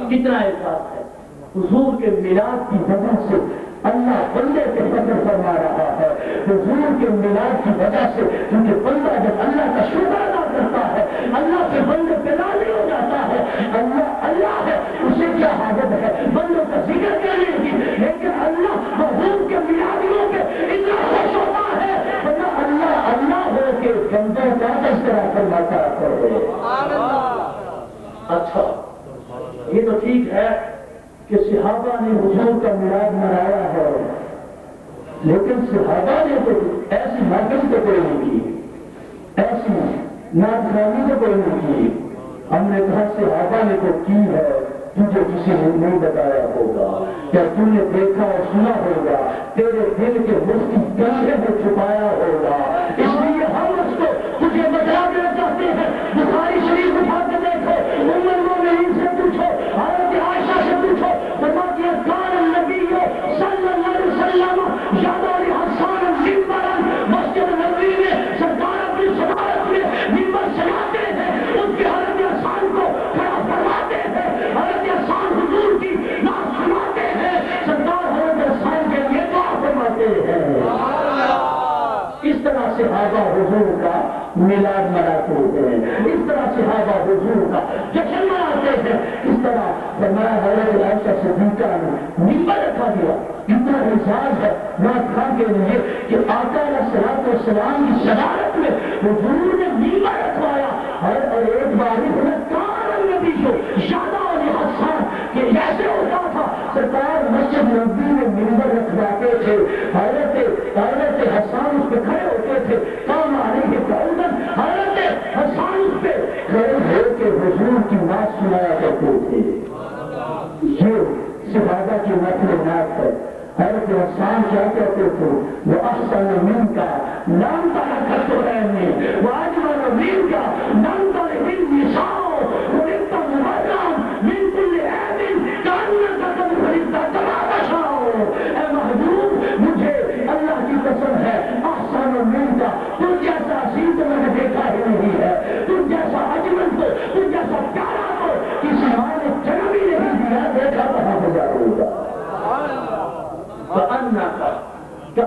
کتنا احساس ہے حضور کے میلاد کی وجہ سے اللہ بندے پہ فضل فرما رہا ہے، حضور کے میلاد کی وجہ سے، کیونکہ بندہ جب اللہ کا شکر ادا کرتا ہے اللہ کے بندے پہ راضی ہو جاتا ہے، اللہ ہے اسے کیا حاجت ہے بندوں کا ذکر کرنے کی، لیکن اللہ حضور کے میلادیوں پہ اتنا خوش ہوتا ہے بندہ اللہ ہو کے بندوں کا تذکرہ فرماتا ہے۔ اچھا یہ تو ٹھیک ہے کہ صحابہ نے حضور کا میلاد منایا ہے، لیکن صحابہ نے تو ایسی محفل تو کوئی نہیں کی، ایسی نادرانی تو کوئی نہیں کی۔ ہم نے کہا صحابہ نے تو کی ہے، تجھے کسی نے نہیں بتایا ہوگا، کیا تم نے دیکھا اور سنا ہوگا، تیرے دل کے مفتی گنجے میں چھپایا ہوگا، اس لیے ہم اس کو تجھے بتا دینا چاہتے ہیں۔ بخاری شریف اٹھا کے دیکھو، ام المومنین سے پوچھو، حضرت عائشہ سے پوچھو، فرماتی ہے کان النبی صلی اللہ علیہ وسلم یدعو حسان منبرا، مسجد نبوی میں سرکار اپنی صدارت میں منبر سجاتے ہیں، اس کے حضرت حسان کو کھڑا فرماتے ہیں، حضرت حسان حضور کی نعت سناتے ہیں، سرکار حضرت حسان کے لیے دعا فرماتے ہیں۔ میلاد مناتے ہیں، اس طرح صحابہ حضور کا جشن مناتے ہیں، اس طرح فرمایا حضرت عائشہ صدیقہ نے منبر رکھا گیا، اتنا احساس ہے نعت خواں کے لیے کہ آقا علیہ الصلوۃ والسلام کی صدارت میں حضور نے منبر رکھوایا، اور ایک بار کان نبی جو زیادہ حسان کہ ایسے ہوتا تھا سرکار مسجد نبی میں منبر رکھواتے تھے، حضرت حسان اس پہ کھڑے ہوتے تھے، کام آنے کے باوجود حضرت حسان اس پہ کھڑے ہو کے حضور کی بات سنایا کرتے تھے۔ یہ صحابہ کی نقل نعت ہے۔ حضرت حسان کیا کہتے تھے؟ وہ احسن من کا نام کا رکھت تو رہنے وہ اجمل من کا نام کا من نساؤ وہ اتنا مبرم من کل عیب کاننا کا قد خریدتا تمام شاؤ۔ اے محبوب مجھے اللہ کی قسم ہے احسن من کا تم جیسا عظیم تو میں نے دیکھا ہی نہیں ہے، تم جیسا اجمل تو تم جیسا پیارا تو کسی ماں نے جنم ہی نہیں دیا، دیکھا کہاں ہو جاؤ گا۔ کا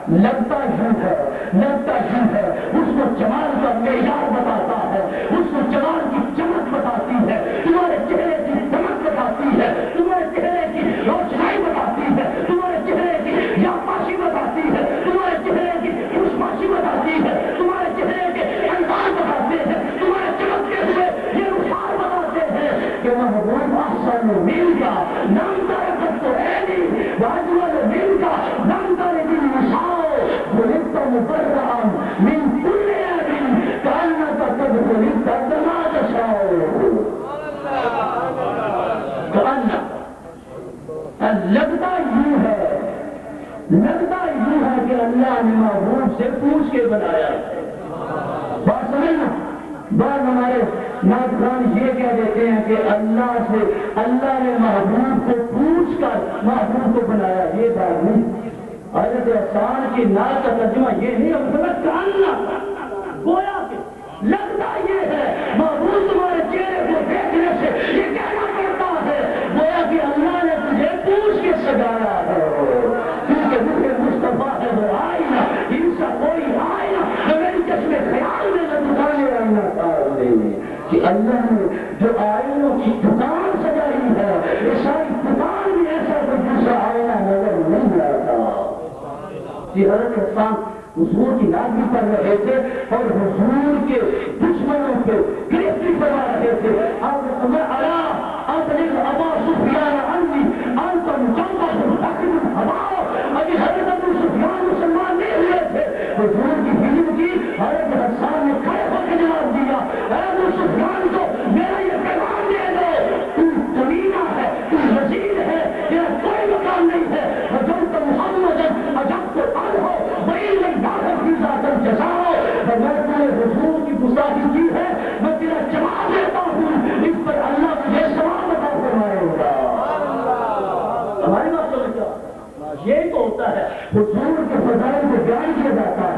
لگتا ہی ہے اس کو جمال کا معیار بتاتا ہے، اس کو جمال کی چمک بتاتی ہے، تمہارے چہرے کی چمک بتاتی ہے، تمہارے چہرے کی روشنائی بتاتی ہے، تمہارے چہرے کی یاپاشی بتاتی ہے، تمہارے چہرے کی خوشباشی بتاتی ہے، تمہارے چہرے کے انداز بتاتے ہیں، تمہارے چمکتے ہوئے یہ رخسار بتاتے ہیں کہ محبوب احسن من کا نام کا رکھت تو ہے نہیں، واجمل من کا نام کا لیکن نساؤ خلقت مبرئا من کل عیب کانک قد خلقت کما تشاء۔ لگتا یوں ہے کہ اللہ نے محبوب سے پوچھ کے بنایا ہے۔ بات سمجھنا، بعض ہمارے ناظرین یہ کہہ دیتے ہیں کہ اللہ نے محبوب کو پوچھ کر محبوب کو بنایا، یہ بات نہیں۔ حضرت حسان کی نعت کا ترجمہ یہ نہیں، اب کاننا گویا کہ لگتا یہ ہے محبوب تمہارے چہرے کو دیکھنے سے یہ کہنا پڑتا ہے گویا کہ اللہ نے تجھے پوچھ کے سجایا ہے، کیونکہ مجھے مصطفیٰ ہے وہ آئینہ، ان سے کوئی آئینہ نہ میری چشم خیال میں نہ دکانے آئینہ کار نہیں کہ اللہ نے جو آئینوں کی دکان سجائی ہے، یہ ساری دکان میں ایسا کوئی دوسرا آئینہ نظر نہیں آتا۔ حضرت حسان حضور کی نعت بھی پڑھ رہے تھے اور حضور کے دشمنوں پہ گرفت کروا رہے تھے۔ اب میں ابا سفیان عنی انت مجمع حکم الہوا، ابھی حضرت ابو سفیان مسلمان نہیں ہوئے تھے، حضور کی ہجرت کی حضرت حسان نے کھڑے ہو کے جواب دیا، اے ابو سفیان کو میرا یہ پیغام دے دو، تو کمینہ ہے، تو رذیل ہے، تیرا کوئی مقام نہیں ہے، حضرت محمد عجب تو ہو وہی لگ داخل کی ذات جزاؤ، میں تمہیں حضور کی گستاخی کی ہے، میں تیرا جواب دیتا ہوں، اس پر اللہ مجھے ثواب عطا فرمائے گا۔ ہماری بات سمجھ جاؤ، یہی تو ہوتا ہے حضور کے فضائل کو بیان کیا جاتا ہے۔